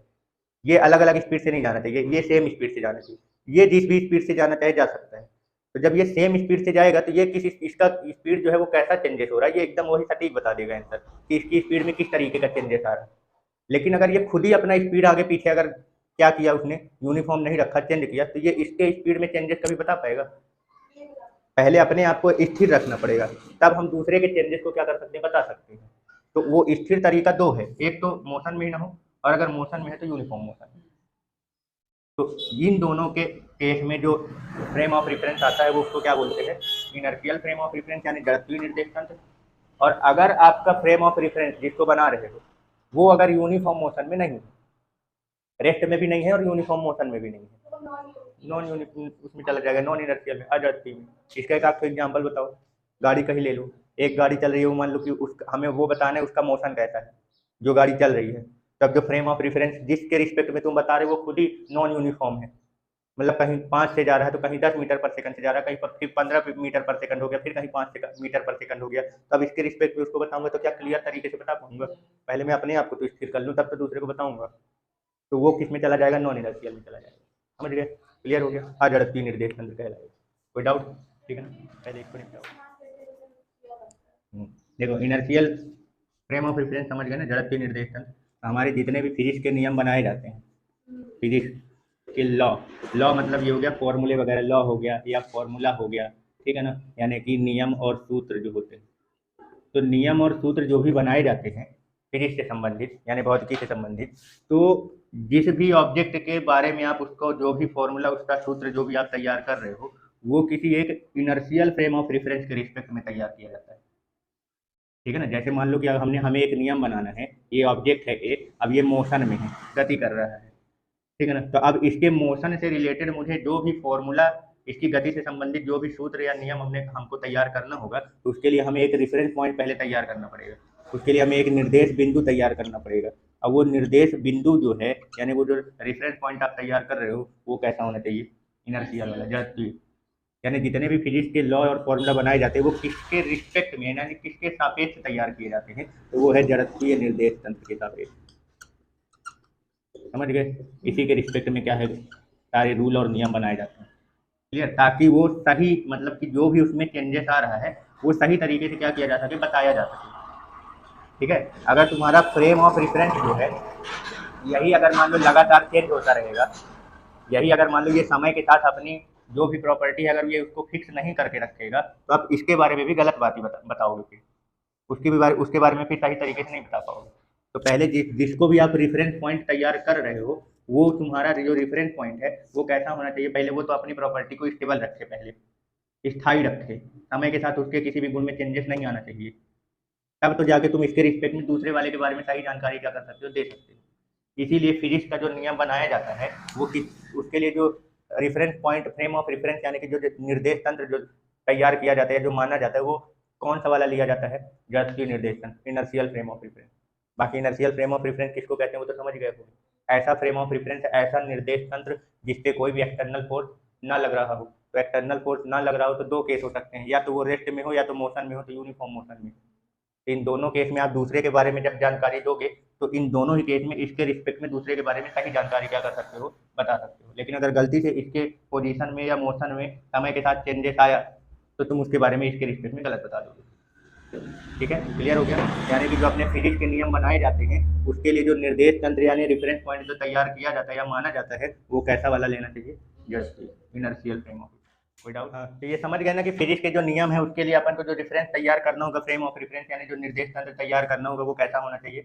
ये अलग अलग स्पीड से नहीं जाना चाहिए, ये सेम स्पीड से जाना चाहिए, ये जिस भी स्पीड से जाना चाहे जा सकता है। तो जब ये सेम स्पीड से जाएगा तो ये किस, इसका स्पीड जो है वो कैसा चेंजेस हो रहा है, ये एकदम वही सटीक बता देगा आंसर कि इसकी स्पीड में किस तरीके का चेंजेस आ रहा है। लेकिन अगर ये खुद ही अपना स्पीड आगे पीछे अगर क्या किया उसने, यूनिफॉर्म नहीं रखा, चेंज किया, तो ये इसके स्पीड में चेंजेस कभी बता पाएगा, पहले अपने आप को स्थिर रखना पड़ेगा, तब हम दूसरे के चेंजेस को क्या कर सकते हैं, बता सकते हैं। तो वो स्थिर तरीका दो है, एक तो मोशन में ही ना हो, और अगर मोशन में है तो यूनिफॉर्म मोशन। तो इन दोनों के केस में जो फ्रेम ऑफ रेफरेंस आता है वो उसको क्या बोलते हैं, इनर्शियल फ्रेम ऑफ रेफरेंस यानी जड़त्वीय निर्देश तंत्र। और अगर आपका फ्रेम ऑफ रेफरेंस जिसको बना रहे हो वो अगर यूनिफॉर्म मोशन में नहीं है, रेस्ट में भी नहीं है और यूनिफॉर्म मोशन में भी नहीं है, नॉन यूनिफॉर्म उसमें चला जाएगा, नॉन इनर्शियल में, अजड़त्वीय में। इसका एक आपको एग्जाम्पल बताओ, गाड़ी कहीं ले लो, एक गाड़ी चल रही है, वो मान लो कि हमें वो बताना है उसका मोशन कैसा है, जो गाड़ी चल रही है, तब जो फ्रेम ऑफ रेफरेंस जिसके रिस्पेक्ट में तुम बता रहे हो वो खुद ही नॉन यूनिफॉर्म है, मतलब कहीं 5 से जा रहा है तो कहीं 10 मीटर पर सेकंड से जा रहा है, कहीं 15 मीटर पर सेकंड हो गया, फिर कहीं 5 मीटर पर सेकंड हो गया, तब इसके रिस्पेक्ट में उसको बताऊंगा तो क्या क्लियर तरीके से बता पाऊंगा, पहले मैं अपने आप को तो स्थिर कर लूँ तब तो दूसरे को बताऊंगा, तो वो किस में चला जाएगा, नॉन इनर्शियल में चला जाएगा। समझ गए, क्लियर हो गया, अजड़त्वीय निर्देश तंत्र कहलाएगा। कोई डाउट, ठीक है ना, पहले इसको निपटाओ। देखो इनर्शियल फ्रेम ऑफ रेफरेंस समझ गए ना, जड़त्वीय निर्देश तंत्र, हमारे जितने भी फिजिक्स के नियम बनाए जाते हैं, फिजिक्स कि लॉ मतलब ये हो गया फॉर्मूले वगैरह, लॉ हो गया या फॉर्मूला हो गया, ठीक है ना, यानी कि नियम और सूत्र जो होते हैं। तो नियम और सूत्र जो भी बनाए जाते हैं फिजिक्स से संबंधित यानी भौतिकी से संबंधित, तो जिस भी ऑब्जेक्ट के बारे में आप उसको जो भी फॉर्मूला उसका सूत्र जो भी आप तैयार कर रहे हो वो किसी एक इनर्शियल फ्रेम ऑफ रेफरेंस के रिस्पेक्ट में तैयार किया जाता है, ठीक है ना। जैसे मान लो कि अब हमें एक नियम बनाना है, ये ऑब्जेक्ट है ए, अब ये मोशन में है, गति कर रहा है, ठीक है ना। तो अब इसके मोशन से रिलेटेड मुझे जो भी फॉर्मूला, इसकी गति से संबंधित जो भी सूत्र या नियम हमको तैयार करना होगा, तो उसके लिए हमें एक रेफरेंस पॉइंट पहले तैयार करना पड़ेगा, उसके लिए हमें एक निर्देश बिंदु तैयार करना पड़ेगा। अब वो निर्देश बिंदु जो है यानी वो जो रेफरेंस पॉइंट आप तैयार कर रहे हो वो कैसा होना चाहिए, इनर्शियल वाला, जड़त्वीय। यानी जितने भी फिजिक्स के लॉ और फॉर्मूला बनाए जाते हैं वो किसके रिस्पेक्ट में यानी किसके सापेक्ष तैयार किए जाते हैं, तो वो है जड़त्वीय निर्देश तंत्र के सापेक्ष। समझ गए, इसी के रिस्पेक्ट में क्या है सारे रूल और नियम बनाए जाते हैं, क्लियर, ताकि वो सही मतलब कि जो भी उसमें चेंजेस आ रहा है वो सही तरीके से क्या किया जा सके, बताया जा सके, ठीक है। अगर तुम्हारा फ्रेम ऑफ रेफरेंस जो है यही अगर मान लो लगातार चेंज होता रहेगा, यही अगर मान लो ये समय के साथ अपनी जो भी प्रॉपर्टी है अगर ये उसको फिक्स नहीं करके रखेगा तो आप इसके बारे में भी गलत बात ही बताओगे, फिर उसके बारे में फिर सही तरीके से नहीं बता पाओगे। तो पहले जिसको भी आप रेफरेंस पॉइंट तैयार कर रहे हो वो तुम्हारा जो रेफरेंस पॉइंट है वो कैसा होना चाहिए, पहले वो तो अपनी प्रॉपर्टी को स्टेबल रखे, पहले स्थायी रखे, समय के साथ उसके किसी भी गुण में चेंजेस नहीं आना चाहिए, तब तो जाके तुम इसके रिस्पेक्ट में दूसरे वाले के बारे में सही जानकारी क्या कर सकते हो, दे सकते हो। इसीलिए फिजिक्स का जो नियम बनाया जाता है वो उसके लिए जो reference point frame of reference यानी कि जो निर्देश तंत्र जो तैयार किया जाता है जो माना जाता है वो कौन सा वाला लिया जाता है, जड़त्वीय निर्देश तंत्र, इनर्शियल फ्रेम ऑफ रेफरेंस। बाकी इनर्शियल फ्रेम ऑफ रेफरेंस किसको कहते हैं वो तो समझ गए हो, ऐसा फ्रेम ऑफ रेफरेंस, ऐसा निर्देश तंत्र जिसपे कोई भी एक्सटर्नल फोर्स ना लग रहा हो। तो एक्सटर्नल फोर्स ना लग रहा हो तो दो केस हो सकते हैं, या तो वो रेस्ट में हो या तो मोशन में हो, तो यूनिफॉर्म मोशन में। इन दोनों केस में आप दूसरे के बारे में जब जानकारी दोगे तो इन दोनों ही केस में इसके रिस्पेक्ट में दूसरे के बारे में सही जानकारी क्या कर सकते हो, बता सकते हो। लेकिन अगर गलती से इसके पोजीशन में या मोशन में समय के साथ चेंजेस आया तो तुम उसके बारे में इसके रिस्पेक्ट में गलत बता दोगे, ठीक है, क्लियर हो गया। यानी कि जो अपने फिजिक्स के नियम बनाए जाते हैं उसके लिए जो निर्देश तंत्र यानी रेफरेंस पॉइंट जो तैयार किया जाता है या माना जाता है वो कैसा वाला लेना चाहिए, जड़त्वीय इनर्शियल फ्रेम ऑफ। कोई डाउट? हाँ, तो ये समझ गए ना कि फिजिक्स के जो नियम है उसके लिए अपन को जो रेफरेंस तैयार करना होगा, फ्रेम ऑफ रेफरेंस यानी जो निर्देश तंत्र तैयार करना होगा वो कैसा होना चाहिए,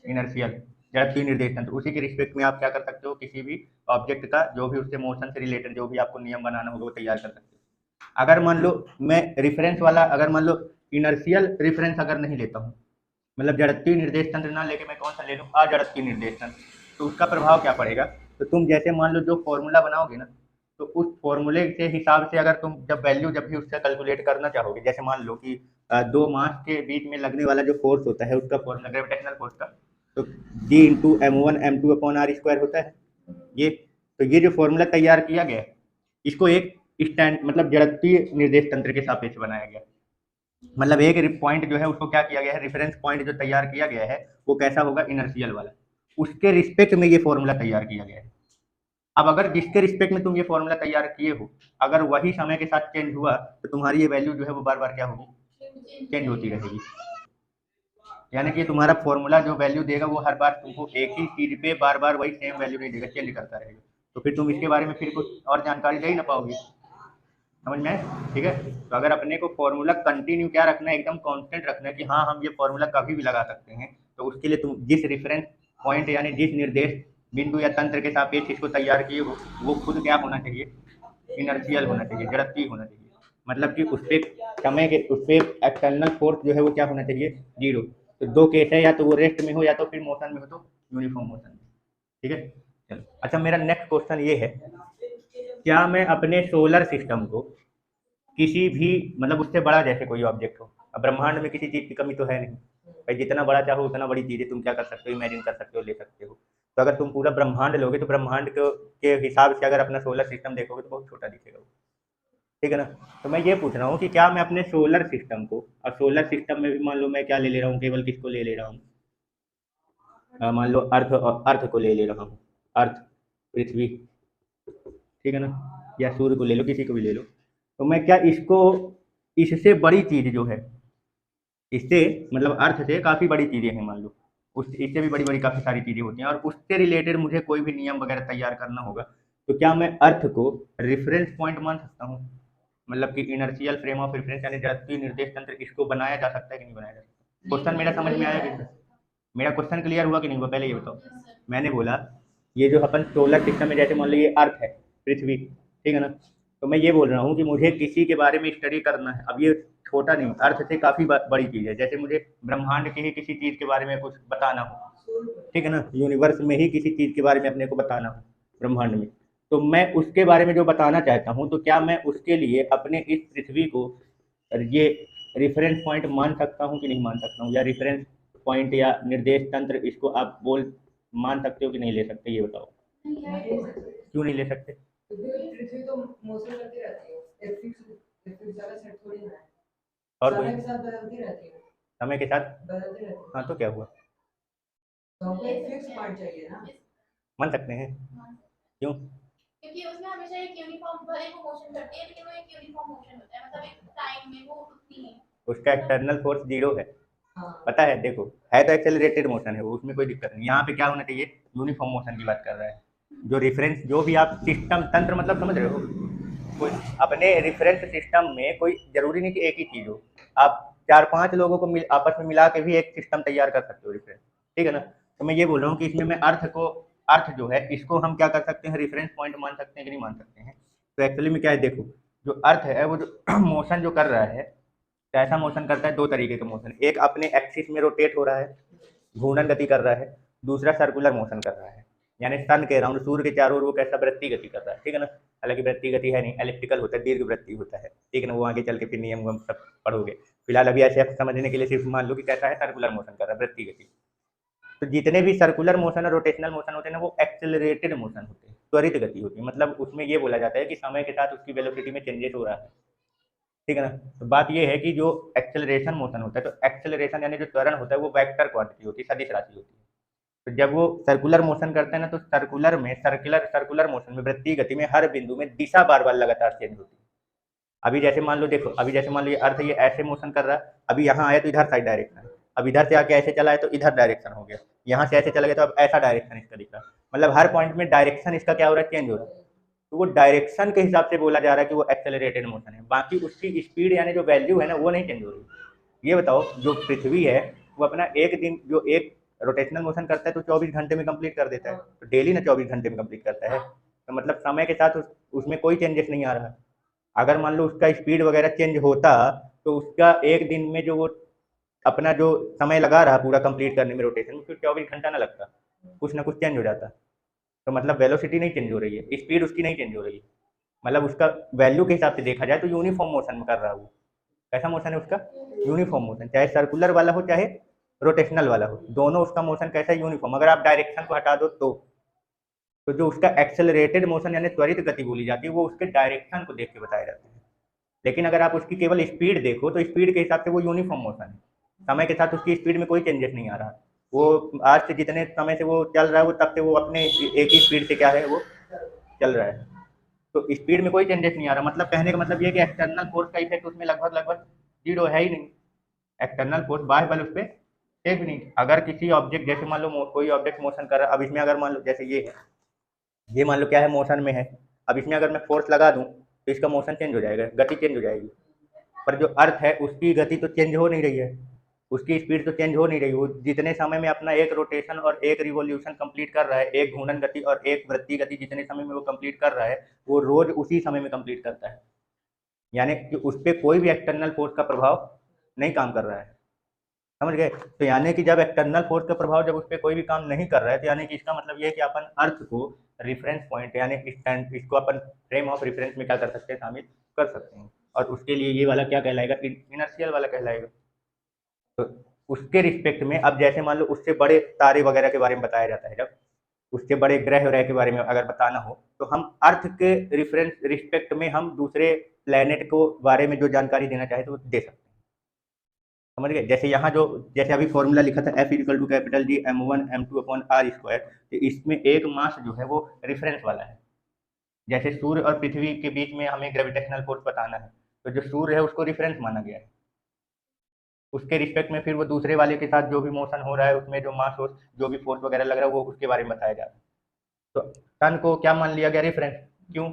इनर्शियल, जड़त्वीय निर्देश तंत्र। उसी के रिस्पेक्ट में आप क्या कर सकते हो, किसी भी ऑब्जेक्ट का जो भी उसके मोशन से रिलेटेड जो भी आपको नियम बनाना होगा वो तैयार कर सकते हो। अगर मान लो मैं रेफरेंस वाला, अगर मान लो इनर्शियल रेफरेंस अगर नहीं लेता हूँ, मतलब जड़त्वीय निर्देश तंत्र ना लेके मैं कौन सा ले लूँ, अजड़त्वीय निर्देश तंत्र, तो उसका प्रभाव क्या पड़ेगा। तो तुम जैसे मान लो जो फॉर्मूला बनाओगे ना, तो उस फॉर्मूले के हिसाब से अगर तुम जब भी उसका कैलकुलेट करना चाहोगे, जैसे मान लो कि दो मास के बीच में लगने वाला जो फोर्स होता है उसका फॉर्मूला ग्रेविटेशनल फोर्स का, तो G इंटू M1 M2/r² होता है ये। तो ये जो फॉर्मूला तैयार किया गया है इसको एक स्टैंड मतलब जड़त्वीय निर्देश तंत्र के सापेक्ष बनाया गया, मतलब एक पॉइंट जो है उसको क्या किया गया है, रेफरेंस पॉइंट जो तैयार किया गया है वो कैसा होगा, इनर्शियल वाला, उसके रिस्पेक्ट में ये फॉर्मूला तैयार किया गया है। अब अगर जिसके रिस्पेक्ट में तुम ये फॉर्मूला तैयार किए हो अगर वही समय के साथ चेंज हुआ तो तुम्हारी ये वैल्यू जो है वो बार बार क्या होगी, चेंज होती रहेगी। यानी कि तुम्हारा फॉर्मूला जो वैल्यू देगा वो हर बार तुमको एक ही चीज पे बार बार वही सेम वैल्यू नहीं देगा, चेंज करता रहेगा। तो फिर तुम इसके बारे में फिर कुछ और जानकारी दे ही ना पाओगे, समझ में आए? ठीक है, तो अगर अपने को फॉर्मूला कंटिन्यू क्या रखना है, एकदम कांस्टेंट रखना है कि हाँ हम ये फॉर्मूला कभी भी लगा सकते हैं, तो उसके लिए तुम जिस रेफरेंस पॉइंट यानी जिस निर्देश बिंदु या तंत्र के सापेक्ष इसको तैयार किए हो वो खुद क्या होना चाहिए, इनर्शियल होना चाहिए, जड़त्वीय होना चाहिए। मतलब कि उस पर समय के उस पर एक्सटर्नल फोर्स जो है वो क्या होना चाहिए, जीरो। तो दो केस है, या तो वो रेस्ट में हो या तो फिर मोशन में हो, तो यूनिफॉर्म मोशन में, ठीक है। चलो अच्छा, मेरा नेक्स्ट क्वेश्चन ये है, क्या मैं अपने सोलर सिस्टम को किसी भी मतलब उससे बड़ा जैसे कोई ऑब्जेक्ट हो, अब ब्रह्मांड में किसी चीज़ की कमी तो है नहीं भाई, जितना बड़ा चाहो उतना बड़ी चीज़ें तुम क्या कर सकते हो, इमेजिन कर सकते हो, ले सकते हो। तो अगर तुम पूरा ब्रह्मांड लोगे तो ब्रह्मांड के हिसाब से अगर अपना सोलर सिस्टम देखोगे तो बहुत छोटा दिखेगा वो, ठीक है ना। तो मैं ये पूछ रहा हूँ कि क्या मैं अपने सोलर सिस्टम को, और सोलर सिस्टम में भी मान लो मैं क्या ले ले रहा हूँ, केवल किसको ले ले रहा हूँ, मान लो अर्थ को ले ले रहा हूँ, अर्थ, पृथ्वी, ठीक है ना, या सूर्य को ले लो, किसी को भी ले लो। तो मैं क्या इसको इससे बड़ी चीज़ जो है, इससे मतलब अर्थ से काफ़ी बड़ी चीज़ें हैं मान लो, उस इससे भी बड़ी बड़ी काफ़ी सारी चीज़ें होती हैं, और उससे रिलेटेड मुझे कोई भी नियम वगैरह तैयार करना होगा, तो क्या मैं अर्थ को रेफरेंस पॉइंट मान सकता हूँ? मतलब कि इनर्शियल फ्रेम ऑफ रेफरेंस यानी जड़त्वीय निर्देश तंत्र, इसको बनाया जा सकता है कि नहीं बनाया जा सकता? क्वेश्चन मेरा समझ में आया कि नहीं? मेरा क्वेश्चन क्लियर हुआ कि नहीं हुआ, पहले ये बताओ। मैंने बोला ये जो अपन सोलर सिस्टम में, जैसे मान लो ये अर्थ है, पृथ्वी, ठीक है ना, तो मैं ये बोल रहा हूँ कि मुझे किसी के बारे में स्टडी करना है। अब ये छोटा नहीं, अर्थ से काफ़ी बड़ी चीज़ है। जैसे मुझे ब्रह्मांड की ही किसी चीज़ के बारे में कुछ बताना हो, ठीक है ना, यूनिवर्स में ही किसी चीज़ के बारे में अपने को बताना हो, ब्रह्मांड में, तो मैं उसके बारे में जो बताना चाहता हूँ, तो क्या मैं उसके लिए अपने इस पृथ्वी को ये रेफरेंस पॉइंट मान सकता हूँ कि नहीं मान सकता हूँ? या रेफरेंस पॉइंट या निर्देश तंत्र, इसको आप बोल मान सकते हो कि नहीं ले सकते, ये बताओ। क्यों नहीं ले सकते? पृथ्वी तो मोशन करती रहती है, एक फिक्स वाला सेट थोड़ी ना है। और समय कोई के साथ बदलती रहती है। समय के साथ बदलती रहती है। हाँ, तो क्या हुआ? तो हमको एक फिक्स पॉइंट चाहिए ना। मान सकते हैं। क्यों? क्योंकि उसमें हमेशा एक यूनिफॉर्म, भले वो मोशन करती है लेकिन वो एक यूनिफॉर्म मोशन होता है, मतलब एक टाइम में वो उतनी है। उसका एक्सटर्नल फोर्स जीरो है, हाँ। पता है? देखो, है तो एक्सेलरेटेड मोशन है वो, उसमें कोई दिक्कत नहीं। यहाँ पे क्या होना चाहिए? यूनिफॉर्म मोशन की बात कर रहा है। जो रेफरेंस, जो भी आप सिस्टम तंत्र, मतलब समझ रहे हो, कोई अपने रेफरेंस सिस्टम में कोई जरूरी नहीं कि एक ही चीज़ हो, आप 4-5 लोगों को आपस में मिला के भी एक सिस्टम तैयार कर सकते हो रेफरेंस, ठीक है ना। तो मैं ये बोल रहा हूँ कि इसमें मैं अर्थ जो है इसको हम क्या कर सकते हैं, रेफरेंस पॉइंट मान सकते हैं कि नहीं मान सकते हैं? तो एक्चुअली में क्या है, देखो, जो अर्थ है वो जो मोशन जो कर रहा है, कैसा मोशन करता है? दो तरीके का मोशन, एक अपने एक्सिस में रोटेट हो रहा है, घूर्णन गति कर रहा है, दूसरा सर्कुलर मोशन कर रहा है, यानी सन के अराउंड, सूर्य के चारों ओर वो कैसा वृत्तीय गति कर रहा है, ठीक है ना। हालांकि वृत्तीय गति है नहीं, एलिप्टिकल होता है, दीर्घ वृत्तीय होता है, ठीक है ना। वो आगे चल के फिर नियम हम सब पढ़ोगे। फिलहाल अभी ऐसे आप समझने के लिए सिर्फ मान लो कि कैसा है, सर्कुलर मोशन कर रहा है, वृत्तीय गति। तो जितने भी सर्कुलर मोशन और रोटेशनल मोशन होते हैं ना, वो एक्सेलरेटेड मोशन होते हैं, त्वरित गति होती है। मतलब उसमें ये बोला जाता है कि समय के साथ उसकी वेलोसिटी में चेंजेस हो रहा है, ठीक है ना। तो बात ये है कि जो एक्सेलरेशन मोशन होता है, तो एक्सेलरेशन यानी जो त्वरण होता है, वो वेक्टर क्वांटिटी होती है, सदिश राशि होती है। तो जब वो सर्कुलर मोशन करते हैं ना, तो सर्कुलर मोशन में, वृत्तीय गति में, हर बिंदु में दिशा बार बार लगातार चेंज होती है। अभी जैसे मान लो, देखो, अभी जैसे मान लो ये अर्थ ये ऐसे मोशन कर रहा है, अभी यहाँ आया तो इधर साइड डायरेक्शन है, अब इधर से आके ऐसे चला है तो इधर डायरेक्शन हो गया, यहाँ से ऐसे चला गया तो अब ऐसा डायरेक्शन इसका दिख रहा है। मतलब हर पॉइंट में डायरेक्शन इसका क्या हो रहा है, चेंज हो रहा है। तो वो डायरेक्शन के हिसाब से बोला जा रहा है कि वो एक्सेलरेटेड मोशन है, बाकी उसकी स्पीड यानी जो वैल्यू है ना, वो नहीं चेंज हो रही। ये बताओ, जो पृथ्वी है वो अपना एक दिन जो एक रोटेशनल मोशन करता है तो 24 घंटे में कंप्लीट कर देता है, तो डेली ना 24 घंटे में कंप्लीट करता है, तो मतलब समय के साथ उसमें कोई चेंजेस नहीं आ रहा। अगर मान लो उसका स्पीड वगैरह चेंज होता, तो उसका एक दिन में जो वो अपना जो समय लगा रहा पूरा कंप्लीट करने में रोटेशन, फिर 24 घंटा ना लगता, कुछ ना कुछ चेंज हो जाता। तो मतलब वेलोसिटी नहीं चेंज हो रही है, स्पीड उसकी नहीं चेंज हो रही है, मतलब उसका वैल्यू के हिसाब से देखा जाए तो यूनिफॉर्म मोशन में कर रहा है वो। कैसा मोशन है उसका? यूनिफॉर्म मोशन, चाहे सर्कुलर वाला हो चाहे रोटेशनल वाला हो, दोनों उसका मोशन कैसा है, यूनिफॉर्म। अगर आप डायरेक्शन को हटा दो तो जो उसका एक्सेलरेटेड मोशन यानी त्वरित गति बोली जाती है, वो उसके डायरेक्शन को देख के बताया जाता है। लेकिन अगर आप उसकी केवल स्पीड देखो तो स्पीड के हिसाब से वो यूनिफॉर्म मोशन है, समय के साथ उसकी स्पीड में कोई चेंजेस नहीं आ रहा। वो आज से जितने समय से वो चल रहा है, वो तब से वो अपने एक ही स्पीड से क्या है, वो चल रहा है। तो स्पीड में कोई चेंजेस नहीं आ रहा। मतलब कहने का मतलब ये कि एक्सटर्नल फोर्स का इफेक्ट उसमें लगभग जीरो है ही नहीं। एक्सटर्नल फोर्स, बाह्य बल उस पर एक भी नहीं। अगर किसी ऑब्जेक्ट, जैसे मान लो कोई ऑब्जेक्ट मोशन कर रहा है, अब इसमें अगर मान लो जैसे ये मान लो क्या है, मोशन में है, अब इसमें अगर मैं फोर्स लगा दूं तो इसका मोशन चेंज हो जाएगा, गति चेंज हो जाएगी। पर जो अर्थ है उसकी गति तो चेंज हो नहीं रही है, उसकी स्पीड तो चेंज हो नहीं रही। वो जितने समय में अपना एक रोटेशन और एक रिवॉल्यूशन कंप्लीट कर रहा है, एक घूर्णन गति और एक वृत्तीय गति जितने समय में वो कंप्लीट कर रहा है, वो रोज उसी समय में कंप्लीट करता है। यानी कि उस पर कोई भी एक्सटर्नल फोर्स का प्रभाव नहीं काम कर रहा है, समझ गए? तो यानी कि जब एक्सटर्नल फोर्स का प्रभाव जब उस पर कोई भी काम नहीं कर रहा है, तो यानी कि इसका मतलब ये है कि अपन अर्थ को रेफरेंस पॉइंट यानी इसको अपन फ्रेम ऑफ रेफरेंस में क्या कर सकते हैं, शामिल कर सकते हैं। और उसके लिए ये वाला क्या कहलाएगा, इनर्शियल वाला कहलाएगा। तो उसके रिस्पेक्ट में अब जैसे मान लो उससे बड़े तारे वगैरह के बारे में बताया जाता है, जब उससे बड़े ग्रह व्रह के बारे में अगर बताना हो, तो हम अर्थ के रिफरेंस रिस्पेक्ट में हम दूसरे प्लेनेट को बारे में जो जानकारी देना चाहे तो वो दे सकते हैं, समझ गए? जैसे यहाँ जो, जैसे अभी फॉर्मूला लिखा था F=G m1m2/r², तो इसमें एक मास जो है वो रेफरेंस वाला है। जैसे सूर्य और पृथ्वी के बीच में हमें ग्रेविटेशनल फोर्स बताना है, तो जो सूर्य है उसको रेफरेंस माना गया है, उसके रिस्पेक्ट में फिर वो दूसरे वाले के साथ जो भी मोशन हो रहा है उसमें जो मास फोर्स जो भी फोर्स वगैरह लग रहा है वो उसके बारे में बताया जा रहा है। तो सन को क्या मान लिया गया रेफरेंस, क्यों?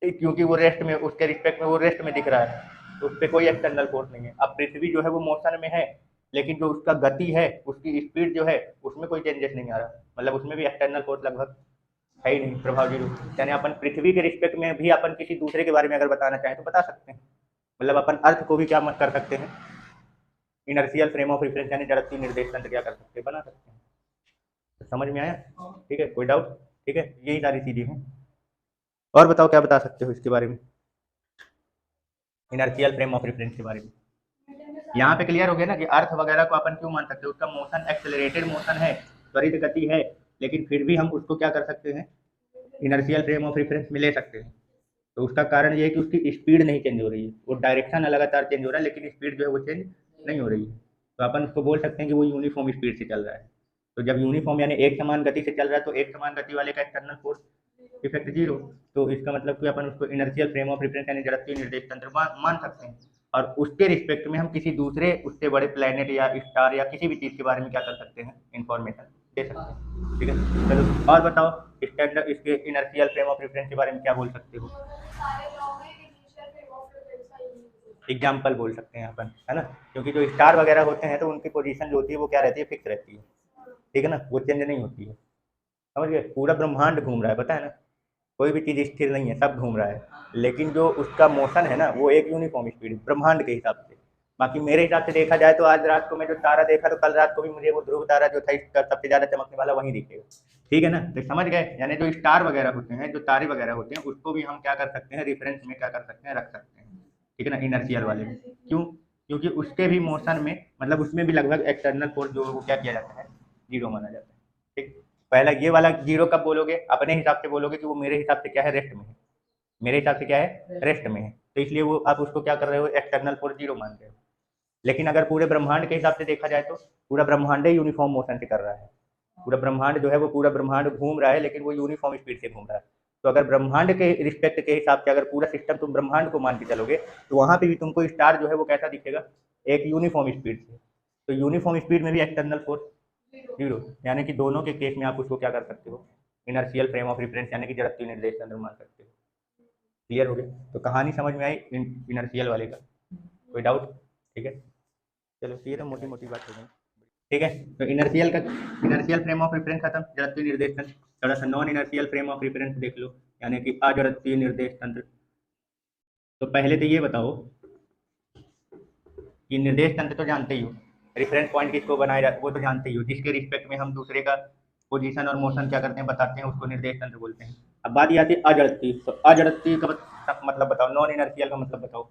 क्योंकि वो रेस्ट में, उसके रिस्पेक्ट में वो रेस्ट में दिख रहा है, तो उस पर कोई एक्सटर्नल फोर्स नहीं है। अब पृथ्वी जो है वो मोशन में है, लेकिन जो उसका गति है, उसकी स्पीड जो है, उसमें कोई चेंजेस नहीं आ रहा, मतलब उसमें भी एक्सटर्नल फोर्स लगभग है ही नहीं, प्रभाव जीरो। यानी अपन पृथ्वी के रिस्पेक्ट में भी अपन किसी दूसरे के बारे में अगर बताना चाहें तो बता सकते हैं। मतलब अपन अर्थ को भी क्या मत कर सकते हैं, इनर्शियल फ्रेम ऑफ रेफरेंस यानी जड़त्वीय निर्देश तंत्र क्या कर सकते हैं, बना सकते हैं। तो समझ में आया? ठीक है, कोई डाउट? ठीक है, यही सारी चीजें हैं। और बताओ क्या बता सकते हो इसके बारे में, इनर्शियल फ्रेम ऑफ रेफरेंस के बारे में। यहाँ पे क्लियर हो गया ना कि अर्थ वगैरह को अपन क्यों मान सकते हैं, उसका मोशन एक्सेलरेटेड मोशन है, त्वरित गति है, लेकिन फिर भी हम उसको क्या कर सकते हैं, इनर्शियल फ्रेम ऑफ रेफरेंस में ले सकते हैं। तो उसका कारण ये है कि उसकी स्पीड नहीं चेंज हो रही है, वो डायरेक्शन लगातार चेंज हो रहा है, लेकिन स्पीड जो है वो चेंज नहीं हो रही है। तो अपन उसको बोल सकते हैं कि वो यूनिफॉर्म स्पीड से चल रहा है। तो जब यूनिफॉर्म यानी एक समान गति से चल रहा है, तो एक समान गति वाले का एक्सटर्नल फोर्स इफेक्ट जीरो। तो इसका मतलब कि अपन उसको इनर्शियल फ्रेम ऑफ रेफरेंस यानी जड़त्वीय निर्देश तंत्र मान सकते हैं। और उसके रिस्पेक्ट में हम किसी दूसरे उससे बड़े प्लेनेट या स्टार या किसी भी चीज़ के बारे में क्या कर सकते हैं, इंफॉर्मेशन दे सकते हैं। ठीक है, चलो और बताओ स्टैंडर्ड इसके इनर्शियल फ्रेम ऑफ रेफरेंस के बारे में क्या बोल सकते हो, एग्जाम्पल बोल सकते हैं अपन, है ना? क्योंकि जो स्टार वगैरह होते हैं तो उनकी पोजीशन जो होती है वो क्या रहती है, फिक्स रहती है। ठीक है ना, वो चेंज नहीं होती है। समझ गए? पूरा ब्रह्मांड घूम रहा है, पता है ना, कोई भी चीज़ स्थिर नहीं है, सब घूम रहा है, लेकिन जो उसका मोशन है ना वो एक यूनिफॉर्म स्पीड ब्रह्मांड के हिसाब से। बाकी मेरे हिसाब से देखा जाए तो आज रात को मैं जो तारा देखा तो कल रात को भी मुझे वो ध्रुव तारा जो था इसका सबसे ज़्यादा चमकने वाला वही दिखेगा। ठीक है ना, तो समझ गए? यानी जो स्टार वगैरह होते हैं, जो तारे वगैरह होते हैं, उसको भी हम क्या कर सकते हैं, रेफरेंस में क्या कर सकते हैं, रख सकते हैं। ठीक है ना, इनर्शियल वाले में। क्यों? क्योंकि उसके भी मोशन में, मतलब उसमें भी लगभग एक्सटर्नल फोर्स जो वो क्या किया जाता है, जीरो माना जाता है। ठीक, पहला ये वाला जीरो कब बोलोगे, अपने हिसाब से बोलोगे कि वो मेरे हिसाब से क्या है, रेस्ट में है, मेरे हिसाब से क्या है, रेस्ट में है, तो इसलिए वो आप उसको क्या कर रहे हो, एक्सटर्नल फोर्स जीरो मान रहे हो। लेकिन अगर पूरे ब्रह्मांड के हिसाब से देखा जाए तो पूरा ब्रह्मांड ही यूनिफॉर्म मोशन से कर रहा है। पूरा ब्रह्मांड जो है वो पूरा ब्रह्मांड घूम रहा है, लेकिन वो यूनिफॉर्म स्पीड से घूम रहा है। तो अगर ब्रह्मांड के रिस्पेक्ट के हिसाब से अगर पूरा सिस्टम तुम ब्रह्मांड को मान के चलोगे तो वहाँ पे भी तुमको स्टार जो है वो कैसा दिखेगा, एक यूनिफॉर्म स्पीड से। तो यूनिफॉर्म स्पीड में भी एक्सटर्नल फोर्स जीरो, यानी कि दोनों के केस में आप उसको क्या कर सकते हो, इनर्शियल फ्रेम ऑफ रेफरेंस यानी कि जड़त्वीय निर्देश तंत्र मान सकते हो। क्लियर हो गया? तो कहानी समझ में आई इनर्शियल वाले का, कोई डाउट? ठीक है, चलो ये तो मोटी मोटी बात हो गई। ठीक है, तो इनर्शियल फ्रेम ऑफ रेफरेंस खत्म, जड़त्वीय निर्देश तंत्र। थोड़ा सा non inertial frame of reference देख लो, यानी कि अजड़त्वीय निर्देश तंत्र। तो पहले तो ये बताओ कि निर्देश तंत्र तो जानते ही हो, रेफरेंस पॉइंट किसको बनाया जाता है वो तो जानते ही हो, जिसके रिस्पेक्ट में हम दूसरे का पोजीशन और मोशन क्या करते हैं, बताते हैं, उसको निर्देश तंत्र बोलते हैं। अब बात आती है अजड़त्वीय। तो अजड़त्वीय का मतलब बताओ, नॉन इनर्शियल का मतलब बताओ।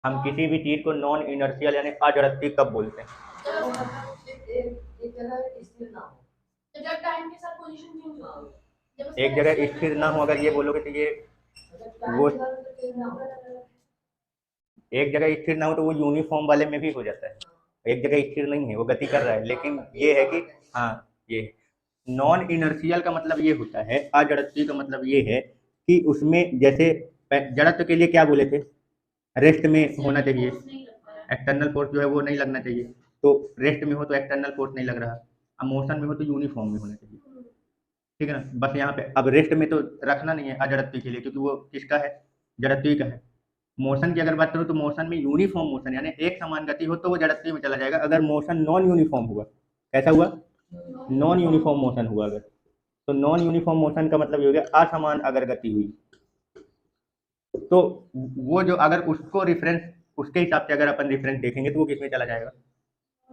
हम किसी भी चीज को नॉन इनर्शियल यानी अजड़त्वीय कब बोलते हैं? एक जगह स्थिर ना हो, जब टाइम के साथ पोजीशन चेंज हो, एक जगह स्थिर ना हो, अगर ये बोलोगे तो ये वो एक जगह स्थिर ना हो तो वो यूनिफॉर्म वाले में भी हो जाता है। एक जगह स्थिर नहीं है, वो गति कर रहा है, लेकिन ये है कि हाँ, ये नॉन इनर्शियल का मतलब ये होता है, अजड़त्वीय का मतलब ये है कि उसमें जैसे जड़त्व के लिए क्या बोले थे, रेस्ट में होना चाहिए, एक्सटर्नल फोर्स जो है वो नहीं लगना चाहिए। तो रेस्ट में हो तो एक्सटर्नल फोर्स नहीं लग रहा, अब मोशन में हो तो यूनिफॉर्म में होना चाहिए। ठीक है ना, बस यहाँ पे अब रेस्ट में तो रखना नहीं है अजड़त्वीय के लिए, क्योंकि वो किसका है, जड़त्वीय का है। मोशन की अगर बात करूँ तो मोशन में यूनिफॉर्म मोशन यानी एक समान गति हो तो वो जड़त्वीय में चला जाएगा। अगर मोशन नॉन यूनिफॉर्म हुआ, कैसा हुआ, नॉन यूनिफॉर्म मोशन हुआ अगर, तो नॉन यूनिफॉर्म मोशन का मतलब ये हो गया असमान अगर गति हुई, तो वो जो अगर उसको रेफरेंस, उसके हिसाब से अगर अपन रेफरेंस देखेंगे तो वो किस में चला जाएगा,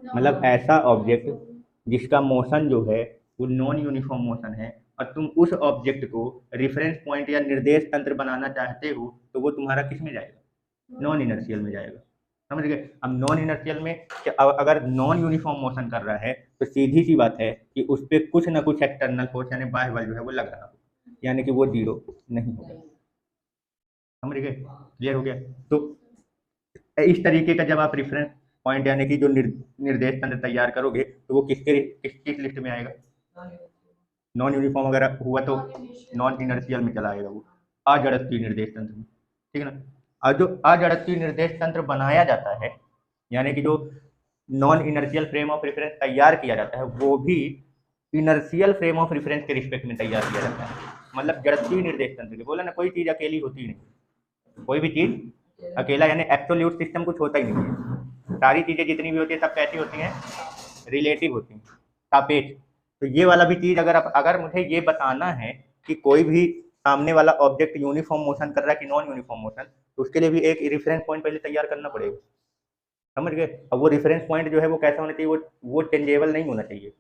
मतलब ऐसा ऑब्जेक्ट जिसका मोशन जो है वो नॉन यूनिफॉर्म मोशन है और तुम उस ऑब्जेक्ट को रेफरेंस पॉइंट या निर्देश तंत्र बनाना चाहते हो तो वो तुम्हारा किस में जाएगा, नॉन इनर्शियल में जाएगा। समझ गए? अब नॉन इनर्शियल में अगर नॉन यूनिफॉर्म मोशन कर रहा है तो सीधी सी बात है कि उस पर कुछ ना कुछ एक्सटर्नल फोर्स यानी बाह्य बल जो है वो लग रहा हो, यानी कि वो जीरो नहीं होगा। समझ गए? क्लियर हो गया? तो इस तरीके का जब आप रेफरेंस पॉइंट यानी कि जो निर्देश तंत्र तैयार करोगे तो वो किस लिस्ट में आएगा, नॉन यूनिफॉर्म अगर हुआ तो नॉन इनर्शियल में चला आएगा, वो अजड़त्वीय निर्देश तंत्र में। ठीक है ना, और जो अजड़त्वीय निर्देश तंत्र बनाया जाता है यानी कि जो non inertial frame of reference तैयार किया जाता है वो भी इनर्शियल फ्रेम ऑफ रेफरेंस के रिस्पेक्ट में तैयार किया जाता है। मतलब जड़त्वीय निर्देश तंत्र के, बोला ना कोई चीज़ अकेली होती ही नहीं, कोई भी चीज़ अकेला यानी एब्सोल्यूट सिस्टम कुछ होता ही नहीं है। सारी चीज़ें जितनी भी होती है सब कैसी होती हैं, रिलेटिव होती हैं, सापेक्ष। तो ये वाला भी चीज़ अगर मुझे ये बताना है कि कोई भी सामने वाला ऑब्जेक्ट यूनिफॉर्म मोशन कर रहा है कि नॉन यूनिफॉर्म मोशन, तो उसके लिए भी एक रेफरेंस पॉइंट पहले तैयार करना पड़ेगा, समझ गए। अब वो रेफरेंस पॉइंट जो है वो कैसा होना चाहिए, वो चेंजेबल नहीं होना चाहिए।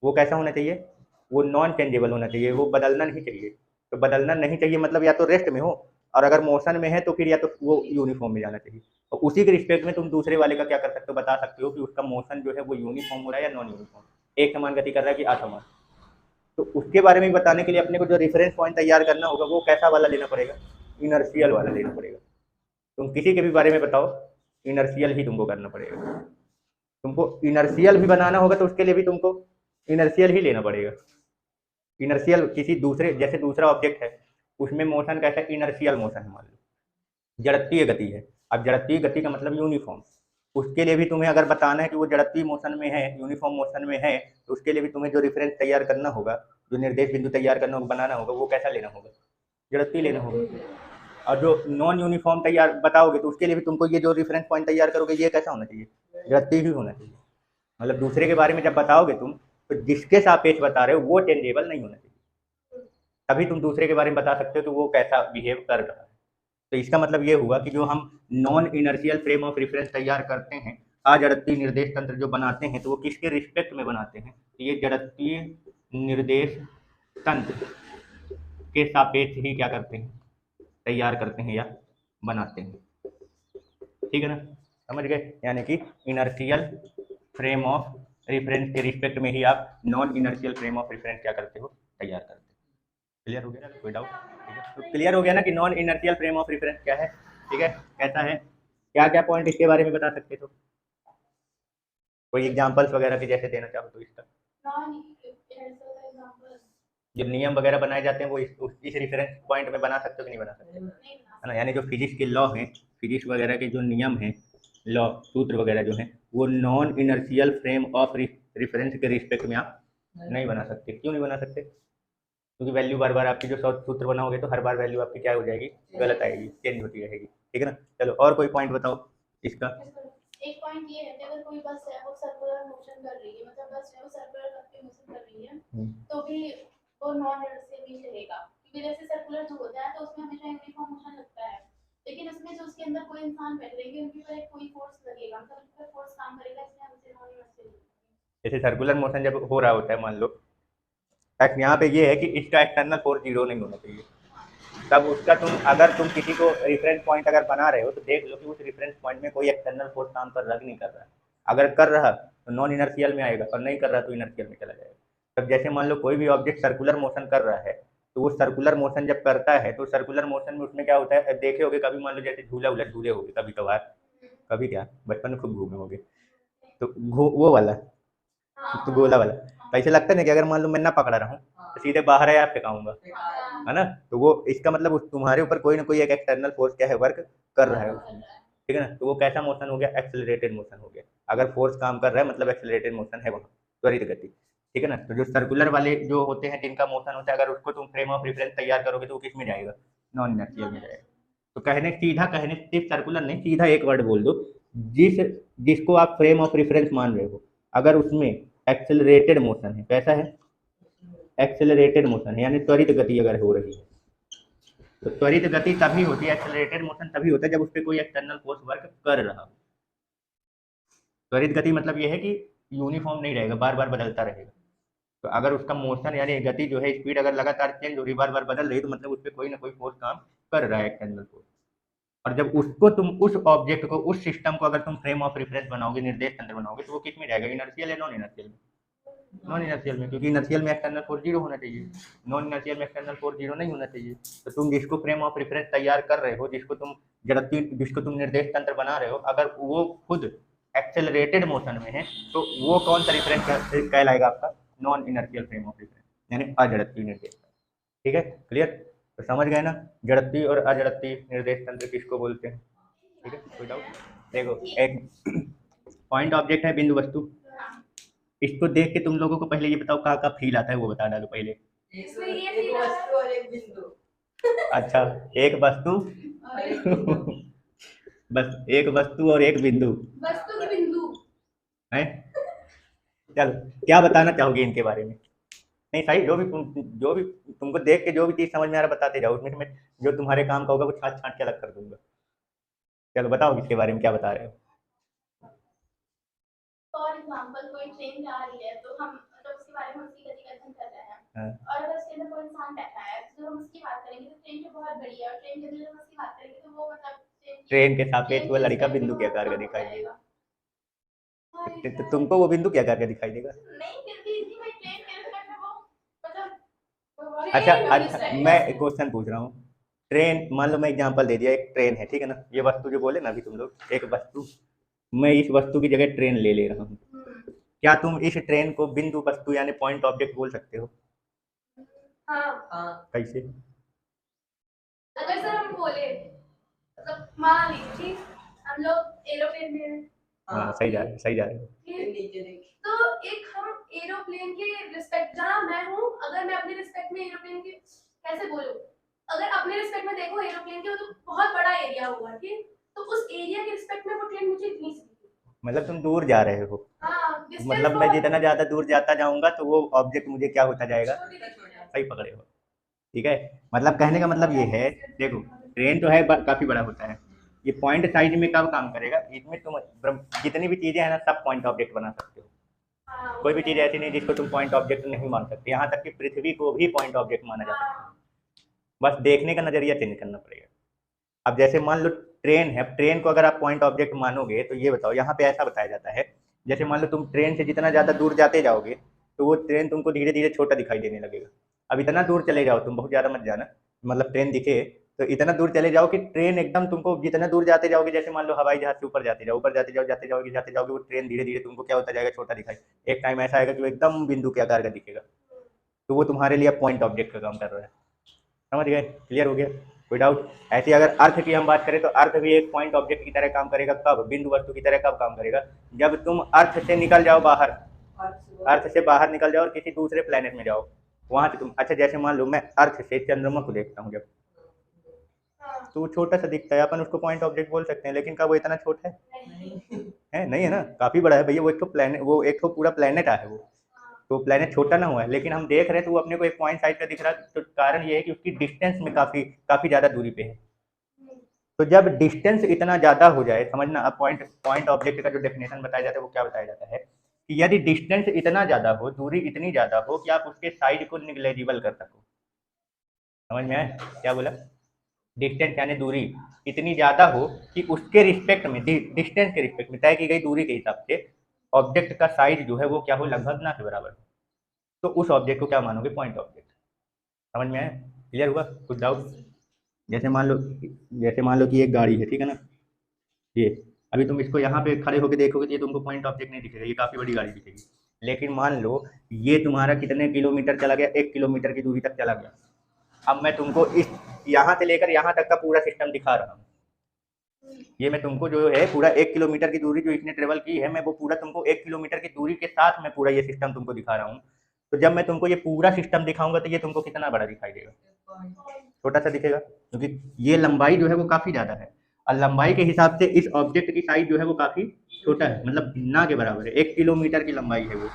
वो कैसा होना चाहिए, वो नॉन चेंजेबल होना चाहिए, वो बदलना नहीं चाहिए। तो बदलना नहीं चाहिए मतलब या तो रेस्ट में हो, और अगर मोशन में है तो फिर या तो वो यूनिफॉर्म में जाना चाहिए। और उसी के रिस्पेक्ट में तुम दूसरे वाले का क्या कर सकते हो, बता सकते हो कि उसका मोशन जो है वो यूनिफॉर्म हो रहा है या नॉन यूनिफॉर्म, एक समान गति कर रहा है कि असमान। तो उसके बारे में बताने के लिए अपने को जो रेफरेंस पॉइंट तैयार करना होगा वो कैसा वाला लेना पड़ेगा, इनर्शियल वाला लेना पड़ेगा। तुम किसी के भी बारे में बताओ, इनर्शियल ही तुमको करना पड़ेगा। तुमको इनर्शियल भी बनाना होगा तो उसके लिए भी तुमको इनर्शियल ही लेना पड़ेगा। इनर्शियल किसी दूसरे, जैसे दूसरा ऑब्जेक्ट है उसमें मोशन कैसा है, इनर्शियल मोशन है, मान लो जड़त्वीय गति है। अब जड़त्वीय गति का मतलब यूनिफॉर्म, उसके लिए भी तुम्हें अगर बताना है कि वो जड़त्वीय मोशन में है, यूनिफॉर्म मोशन में है, तो उसके लिए भी तुम्हें जो रेफरेंस तैयार करना होगा, जो निर्देश बिंदु तैयार करना होगा, बनाना होगा, वो कैसा लेना होगा, जड़त्वीय लेना होगा। और जो नॉन यूनिफॉर्म तैयार बताओगे तो उसके लिए भी तुमको ये जो रेफरेंस पॉइंट तैयार करोगे ये कैसा होना चाहिए, जड़त्वीय ही होना चाहिए। मतलब दूसरे के बारे में जब बताओगे तुम, तो जिसके सापेक्ष बता रहे हो वो चेंजेबल नहीं होना चाहिए, तभी तुम दूसरे के बारे में बता सकते हो कि वो कैसा बिहेव कर रहा है। तो इसका मतलब ये हुआ कि जो हम non inertial frame of reference तैयार करते हैं, अजड़त्वीय निर्देश तंत्र जो बनाते हैं, तो वो किसके रिस्पेक्ट में बनाते हैं, तो ये जड़त्वीय निर्देश तंत्र के सापेक्ष ही क्या करते हैं, तैयार करते हैं या बनाते हैं। ठीक है ना, समझ गए। यानी कि इनर्शियल फ्रेम ऑफ रेफरेंस के रिस्पेक्ट में ही आप non inertial frame of reference क्या करते हो, तैयार करते हो। क्लियर हो गया ना, कोई डाउट? ठीक है, तो क्लियर हो गया ना कि non inertial frame of reference क्या है। ठीक है, कैसा है, क्या क्या पॉइंट इसके बारे में बता सकते हो, कोई एग्जांपल्स वगैरह के जैसे देना चाहो तो इसका। जो नियम वगैरह बनाए जाते हैं वो इस रेफरेंस पॉइंट में बना सकते हो कि नहीं बना सकते, है ना। यानी जो फिजिक्स के लॉ हैं, फिजिक्स वगैरह के जो नियम हैं, लॉ सूत्र वगैरह जो हैं, वो non inertial frame of reference के रिस्पेक्ट में आप नहीं बना सकते। क्यों नहीं बना सकते, क्योंकि वैल्यू बार बार आपकी जो सूत्र बनाओगे तो हर बार वैल्यू आपकी क्या हो जाएगी, गलत आएगी, चेंज होती रहेगी। ठीक है ना। चलो और कोई पॉइंट बताओ इसका। एक पॉइंट ये है कि अगर कोई बस है वो सर्कुलर मोशन कर रही है, मतलब बस है वो सर्कुलर करके मोशन कर रही है, तो भी वो नॉन इनर्शियल ही चलेगा, क्योंकि जैसे सर्कुलर जो होता है तो उसमें हमेशा यूनिफॉर्म मोशन लगता है, लेकिन उसमें जो उसके अंदर कोई इंसान बैठ रहेंगे उनके ऊपर एक कोई फोर्स लगेगा, मतलब उनके ऊपर फोर्स काम करेगा, इसलिए हमसे नॉन इनर्शियल। जैसे सर्कुलर मोशन जब हो रहा होता है, मान लो यहाँ पे ये है कि इसका एक्सटर्नल फोर्स 0 नहीं होना चाहिए, तब उसका अगर तुम किसी को रेफरेंस पॉइंट अगर बना रहे हो तो देख लो कि उस रेफरेंस पॉइंट में कोई एक्सटर्नल फोर्स काम कर रहा नहीं कर रहा है। अगर कर रहा तो नॉन इनर्शियल में आएगा, और नहीं कर रहा तो इनर्शियल में चला जाएगा। तब जैसे मान लो कोई भी ऑब्जेक्ट सर्कुलर मोशन कर रहा है, तो वो सर्कुलर मोशन जब करता है तो सर्कुलर मोशन में उसमें क्या होता है, देखे होगे कभी, मान लो जैसे झूला उलट झूले होगे कभी कभार, कभी क्या बचपन में खूब घूमे होगे, तो वो वाला तो गोला वाला, तो ऐसे लगता है ना कि अगर मान लो मैं ना पकड़ा रहा हूँ तो सीधे बाहर है, आप फेंकाऊंगा, है ना। तो वो इसका मतलब तुम्हारे ऊपर कोई ना कोई एक एक्सटर्नल फोर्स क्या है, वर्क कर रहा है उसमें। ठीक है ना, तो वो कैसा मोशन हो गया, एक्सेलरेटेड मोशन हो गया। अगर फोर्स काम कर रहा है मतलब एक्सेलरेटेड मोशन है वहाँ, त्वरित गति। ठीक है ना। तो जो सर्कुलर वाले जो होते हैं जिनका मोशन होता है, अगर उसको तुम फ्रेम ऑफ रेफरेंस तैयार करोगे तो वो किस में जाएगा, नॉन इनर्शियल में जाएगा। तो कहने सिर्फ सर्कुलर नहीं, सीधा एक वर्ड बोल दो, जिसको आप फ्रेम ऑफ रेफरेंस मान रहे हो, अगर उसमें एक्सेलरेटेड मोशन है, कैसा है, एक्सेलरेटेड मोशन है, यानी त्वरित गति अगर हो रही है, तो त्वरित गति तभी होती है, एक्सेलरेटेड मोशन तभी होता है जब उस पर कोई एक्सटर्नल फोर्स वर्क कर रहा हो। त्वरित गति मतलब ये है कि यूनिफॉर्म नहीं रहेगा, बार बार बदलता रहेगा। तो अगर उसका मोशन यानी गति जो है, स्पीड अगर लगातार चेंज हो रही, बार बार बदल रही, तो मतलब उस पर कोई ना कोई फोर्स काम कर रहा है, एक्सटर्नल फोर्स। और जब उसको तुम उस ऑब्जेक्ट को, उस सिस्टम को अगर तुम फ्रेम ऑफ रेफरेंस बनाओगे, निर्देश तंत्र बनाओगे, तो वो किस में जाएगा, इनर्शियल या नॉन इनर्शियल में, नॉन इनर्शियल में, क्योंकि इनर्शियल में एक्सटर्नल फोर्स 0 होना चाहिए, नॉन इनर्शियल में एक्सटर्नल फोर्स 0 नहीं होना चाहिए। तो तुम जिसको फ्रेम ऑफ रेफरेंस तैयार कर रहे हो, जिसको तुम निर्देश तंत्र बना रहे हो, अगर वो खुद एक्सेलरेटेड मोशन में है, तो वो कौन सा रेफरेंस कहलाएगा आपका, non inertial frame of reference, यानी अजड़त्वीय निर्देश तंत्र। ठीक है, क्लियर। तो समझ गए ना, जड़त्वीय और अजड़त्वीय निर्देश तंत्र किसको बोलते हैं। ठीक है, कोई डाउट। देखो पॉइंट ऑब्जेक्ट है बिंदु वस्तु। हाँ, इसको देख के तुम लोगों को पहले ये बताओ कहाँ का फील आता है, वो बता डालो पहले। इसमें ये एक feel आ रहा है। वस्तु और एक बिंदु अच्छा, एक वस्तु और एक बिंदु। बस एक वस्तु और एक बिंदु वस्तु की बिंदु। है। चलो, क्या बताना चाहोगे इनके बारे में? नहीं सही, जो भी तुमको देख के जो भी चीज समझ में आ रहा बताते जाओ, उसमें से मैं जो तुम्हारे काम का होगा वो छाट छाट के अलग कर दूंगा। चलो बताओ इसके बारे में क्या बता रहे हो। फॉर एग्जाम्पल कोई ट्रेन जा रही है तो हम मतलब उसके बारे में उसकी गति का अध्ययन कर रहे हैं। हाँ। और अगर उसके अंदर कोई इंसान बैठा है तो हम उसकी बात करेंगे तो ट्रेन जो बहुत बड़ी है और ट्रेन के अंदर हम उसकी बात करेंगे तो वो मतलब ट्रेन के सापेक्ष वो लड़का बिंदु के आकार का दिखाई देगा। तो तुमको वो बिंदु के आकार का दिखाई देगा। नहीं फिर भी इतनी बड़ी ट्रेन के रिस्पेक्ट में वो मतलब अच्छा, मैं एक क्वेश्चन पूछ रहा हूँ। ट्रेन, मान लो मैं एग्जांपल दे दिया, एक ट्रेन है, ठीक है ना, ये वस्तु जो बोले ना अभी तुम लोग, एक वस्तु, मैं इस वस्तु की जगह ट्रेन ले रहा हूँ, क्या तुम इस ट्रेन को बिंदु वस्तु यानी पॉइंट ऑब्जेक्ट बोल सकते हो? हाँ, कैसे? अगर सर हम बोले मतलब मान लीजिए हम लोग एरोप्लेन में हाँ, सही जा रहे हो, सही जा रहे हो। नीचे देखिए। तो एक हम एरोप्लेन के रिस्पेक्ट, जहाँ मैं हूँ, अगर मैं अपने रिस्पेक्ट में एरोप्लेन के कैसे बोलूँ, अगर अपने रिस्पेक्ट में देखो एरोप्लेन के तो बहुत बड़ा एरिया होगा, ठीक, तो उस एरिया के रिस्पेक्ट में वो ट्रेन मुझे इतनी सी दिखी। मतलब तुम दूर जा रहे हो, हाँ, मतलब मैं जितना ज्यादा दूर जाता जाऊंगा तो वो ऑब्जेक्ट मुझे क्या होता जाएगा? सही पकड़े हो, ठीक है। मतलब कहने का मतलब ये है, देखो ट्रेन तो है काफी बड़ा होता है, ये पॉइंट साइज में कब काम करेगा, इसमें तुम जितनी भी चीजें हैं ना सब पॉइंट ऑब्जेक्ट बना सकते हो। कोई भी चीज ऐसी नहीं जिसको तुम पॉइंट ऑब्जेक्ट नहीं मान सकते, यहाँ तक कि पृथ्वी को भी पॉइंट ऑब्जेक्ट माना जा सकता है, बस देखने का नजरिया चेंज करना पड़ेगा। अब जैसे मान लो ट्रेन है, ट्रेन को अगर आप पॉइंट ऑब्जेक्ट मानोगे तो ये बताओ, यहाँ पे ऐसा बताया जाता है, जैसे मान लो तुम ट्रेन से जितना ज़्यादा दूर जाते जाओगे तो वो ट्रेन तुमको धीरे धीरे छोटा दिखाई देने लगेगा। अब इतना दूर चले जाओ, तुम बहुत ज़्यादा मत जाना, मतलब ट्रेन दिखे तो इतना दूर चले जाओ कि ट्रेन एकदम तुमको जितना दूर जाते जाओगे, जैसे मान लो हवाई जहाज से ऊपर जाते जाते जाओगे वो ट्रेन धीरे धीरे तुमको क्या होता जाएगा, छोटा दिखाई। एक टाइम ऐसा आएगा कि वो एकदम बिंदु के आकार का दिखेगा, तो वो तुम्हारे लिए पॉइंट ऑब्जेक्ट का काम कर रहा है। समझ गए? क्लियर हो गया? कोई डाउट? ऐसे अगर अर्थ की हम बात करें तो अर्थ भी एक पॉइंट ऑब्जेक्ट की तरह काम करेगा, कब? बिंदु वस्तु की तरह कब काम करेगा? जब तुम अर्थ से निकल जाओ बाहर, अर्थ से बाहर निकल जाओ और किसी दूसरे प्लेनेट में जाओ, वहां से तुम, अच्छा जैसे मान लो मैं अर्थ से चंद्रमा को देखता हूँ, जब तो वो छोटा सा दिखता है, अपन उसको पॉइंट ऑब्जेक्ट बोल सकते हैं, लेकिन क्या वो इतना छोटा है? नहीं है ना, काफी बड़ा है भैया, वो एक तो प्लेनेट, वो एक तो पूरा प्लेनेट है वो, तो प्लेनेट छोटा ना हुआ है, लेकिन हम देख रहे हैं तो वो अपने को एक पॉइंट साइज का दिख रहा है, तो कारण ये है कि उसकी डिस्टेंस में काफी काफी ज्यादा दूरी पे है। तो जब डिस्टेंस इतना ज्यादा हो जाए, समझना, अब पॉइंट ऑब्जेक्ट का जो डेफिनेशन बताया जाता है वो क्या बताया जाता है कि यदि डिस्टेंस इतना ज्यादा हो, दूरी इतनी ज्यादा हो कि आप उसके साइज को निग्लेजिबल कर सको। समझ में आया क्या बोला? डिस्टेंस यानी दूरी इतनी ज्यादा हो कि उसके रिस्पेक्ट में, डिस्टेंस के रिस्पेक्ट में, तय की गई दूरी के हिसाब से ऑब्जेक्ट का साइज जो है वो क्या हो, लगभग ना के बराबर हो, तो उस ऑब्जेक्ट को क्या मानोगे? Point object. समझ में आया? क्लियर हुआ? कुछ डाउट? जैसे मान लो कि एक गाड़ी है, ठीक है ना, ये अभी तुम इसको यहाँ पे खड़े होकर देखोगे तो ये तुमको पॉइंट ऑब्जेक्ट नहीं दिखेगा, ये काफी बड़ी गाड़ी दिखेगी, लेकिन मान लो ये तुम्हारा कितने किलोमीटर चला गया, 1 किलोमीटर की दूरी तक चला गया। अब मैं तुमको इस यहाँ से लेकर यहाँ तक का पूरा सिस्टम दिखा रहा हूँ, ये मैं तुमको जो है पूरा 1 किलोमीटर की दूरी जो इसने ट्रेवल की है, मैं वो पूरा तुमको 1 किलोमीटर की दूरी के साथ मैं पूरा ये सिस्टम तुमको दिखा रहा हूँ। तो जब मैं तुमको ये पूरा सिस्टम दिखाऊंगा तो ये तुमको कितना बड़ा दिखाई देगा? छोटा सा दिखेगा, क्योंकि ये लंबाई जो है वो काफी ज्यादा है, और लंबाई के हिसाब से इस ऑब्जेक्ट की साइज जो है वो काफी छोटा है, मतलब ना के बराबर है। 1 किलोमीटर की लंबाई है वो,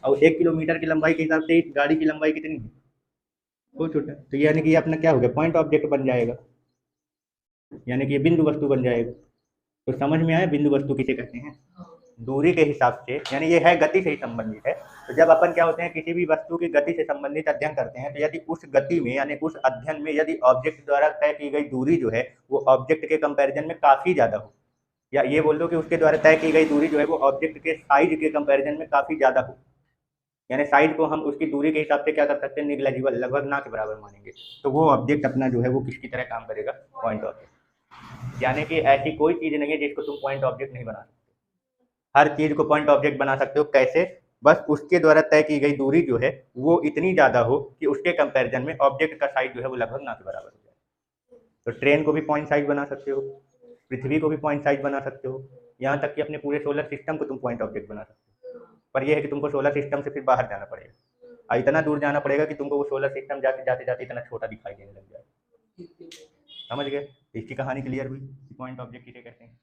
और 1 किलोमीटर की लंबाई के हिसाब से इस गाड़ी की लंबाई कितनी है? बहुत छोटा। तो यानी कि ये अपना क्या हो गया? पॉइंट ऑब्जेक्ट बन जाएगा, यानी कि ये बिंदु वस्तु बन जाएगा। तो समझ में आया बिंदु वस्तु किसे कहते हैं? दूरी के हिसाब से, यानी ये है गति से ही संबंधित है। तो जब अपन क्या होते हैं, किसी भी वस्तु की गति से संबंधित अध्ययन करते हैं, तो यदि उस गति में यानी उस अध्ययन में यदि ऑब्जेक्ट द्वारा तय की गई दूरी जो है वो ऑब्जेक्ट के कंपैरिजन में काफी ज्यादा हो, या ये बोल दो कि उसके द्वारा तय की गई दूरी जो है वो ऑब्जेक्ट के साइज के कंपैरिजन में काफी ज्यादा हो, यानी साइज को हम उसकी दूरी के हिसाब से क्या कर सकते हैं? निग्लेजिबल, लगभग ना के बराबर मानेंगे, तो वो ऑब्जेक्ट अपना जो है वो किसकी तरह काम करेगा? Point object. यानी कि ऐसी कोई चीज नहीं है जिसको तुम पॉइंट ऑब्जेक्ट नहीं बना सकते, हर चीज को पॉइंट ऑब्जेक्ट बना सकते हो। कैसे? बस उसके द्वारा तय की गई दूरी जो है वो इतनी ज्यादा हो कि उसके कंपैरिजन में ऑब्जेक्ट का साइज जो है वो लगभग ना के बराबर हो जाए। तो ट्रेन को भी पॉइंट साइज बना सकते हो, पृथ्वी को भी पॉइंट साइज बना सकते हो, यहाँ तक कि अपने पूरे सोलर सिस्टम को तुम पॉइंट ऑब्जेक्ट बना सकते हो। पर यह है कि तुमको सोलर सिस्टम से फिर बाहर जाना पड़ेगा, और इतना दूर जाना पड़ेगा कि तुमको वो सोलर सिस्टम जाते जाते जाते इतना छोटा दिखाई देने लग जाए। समझ गए? इसकी कहानी क्लियर हुई, पॉइंट ऑब्जेक्ट किसे कहते हैं।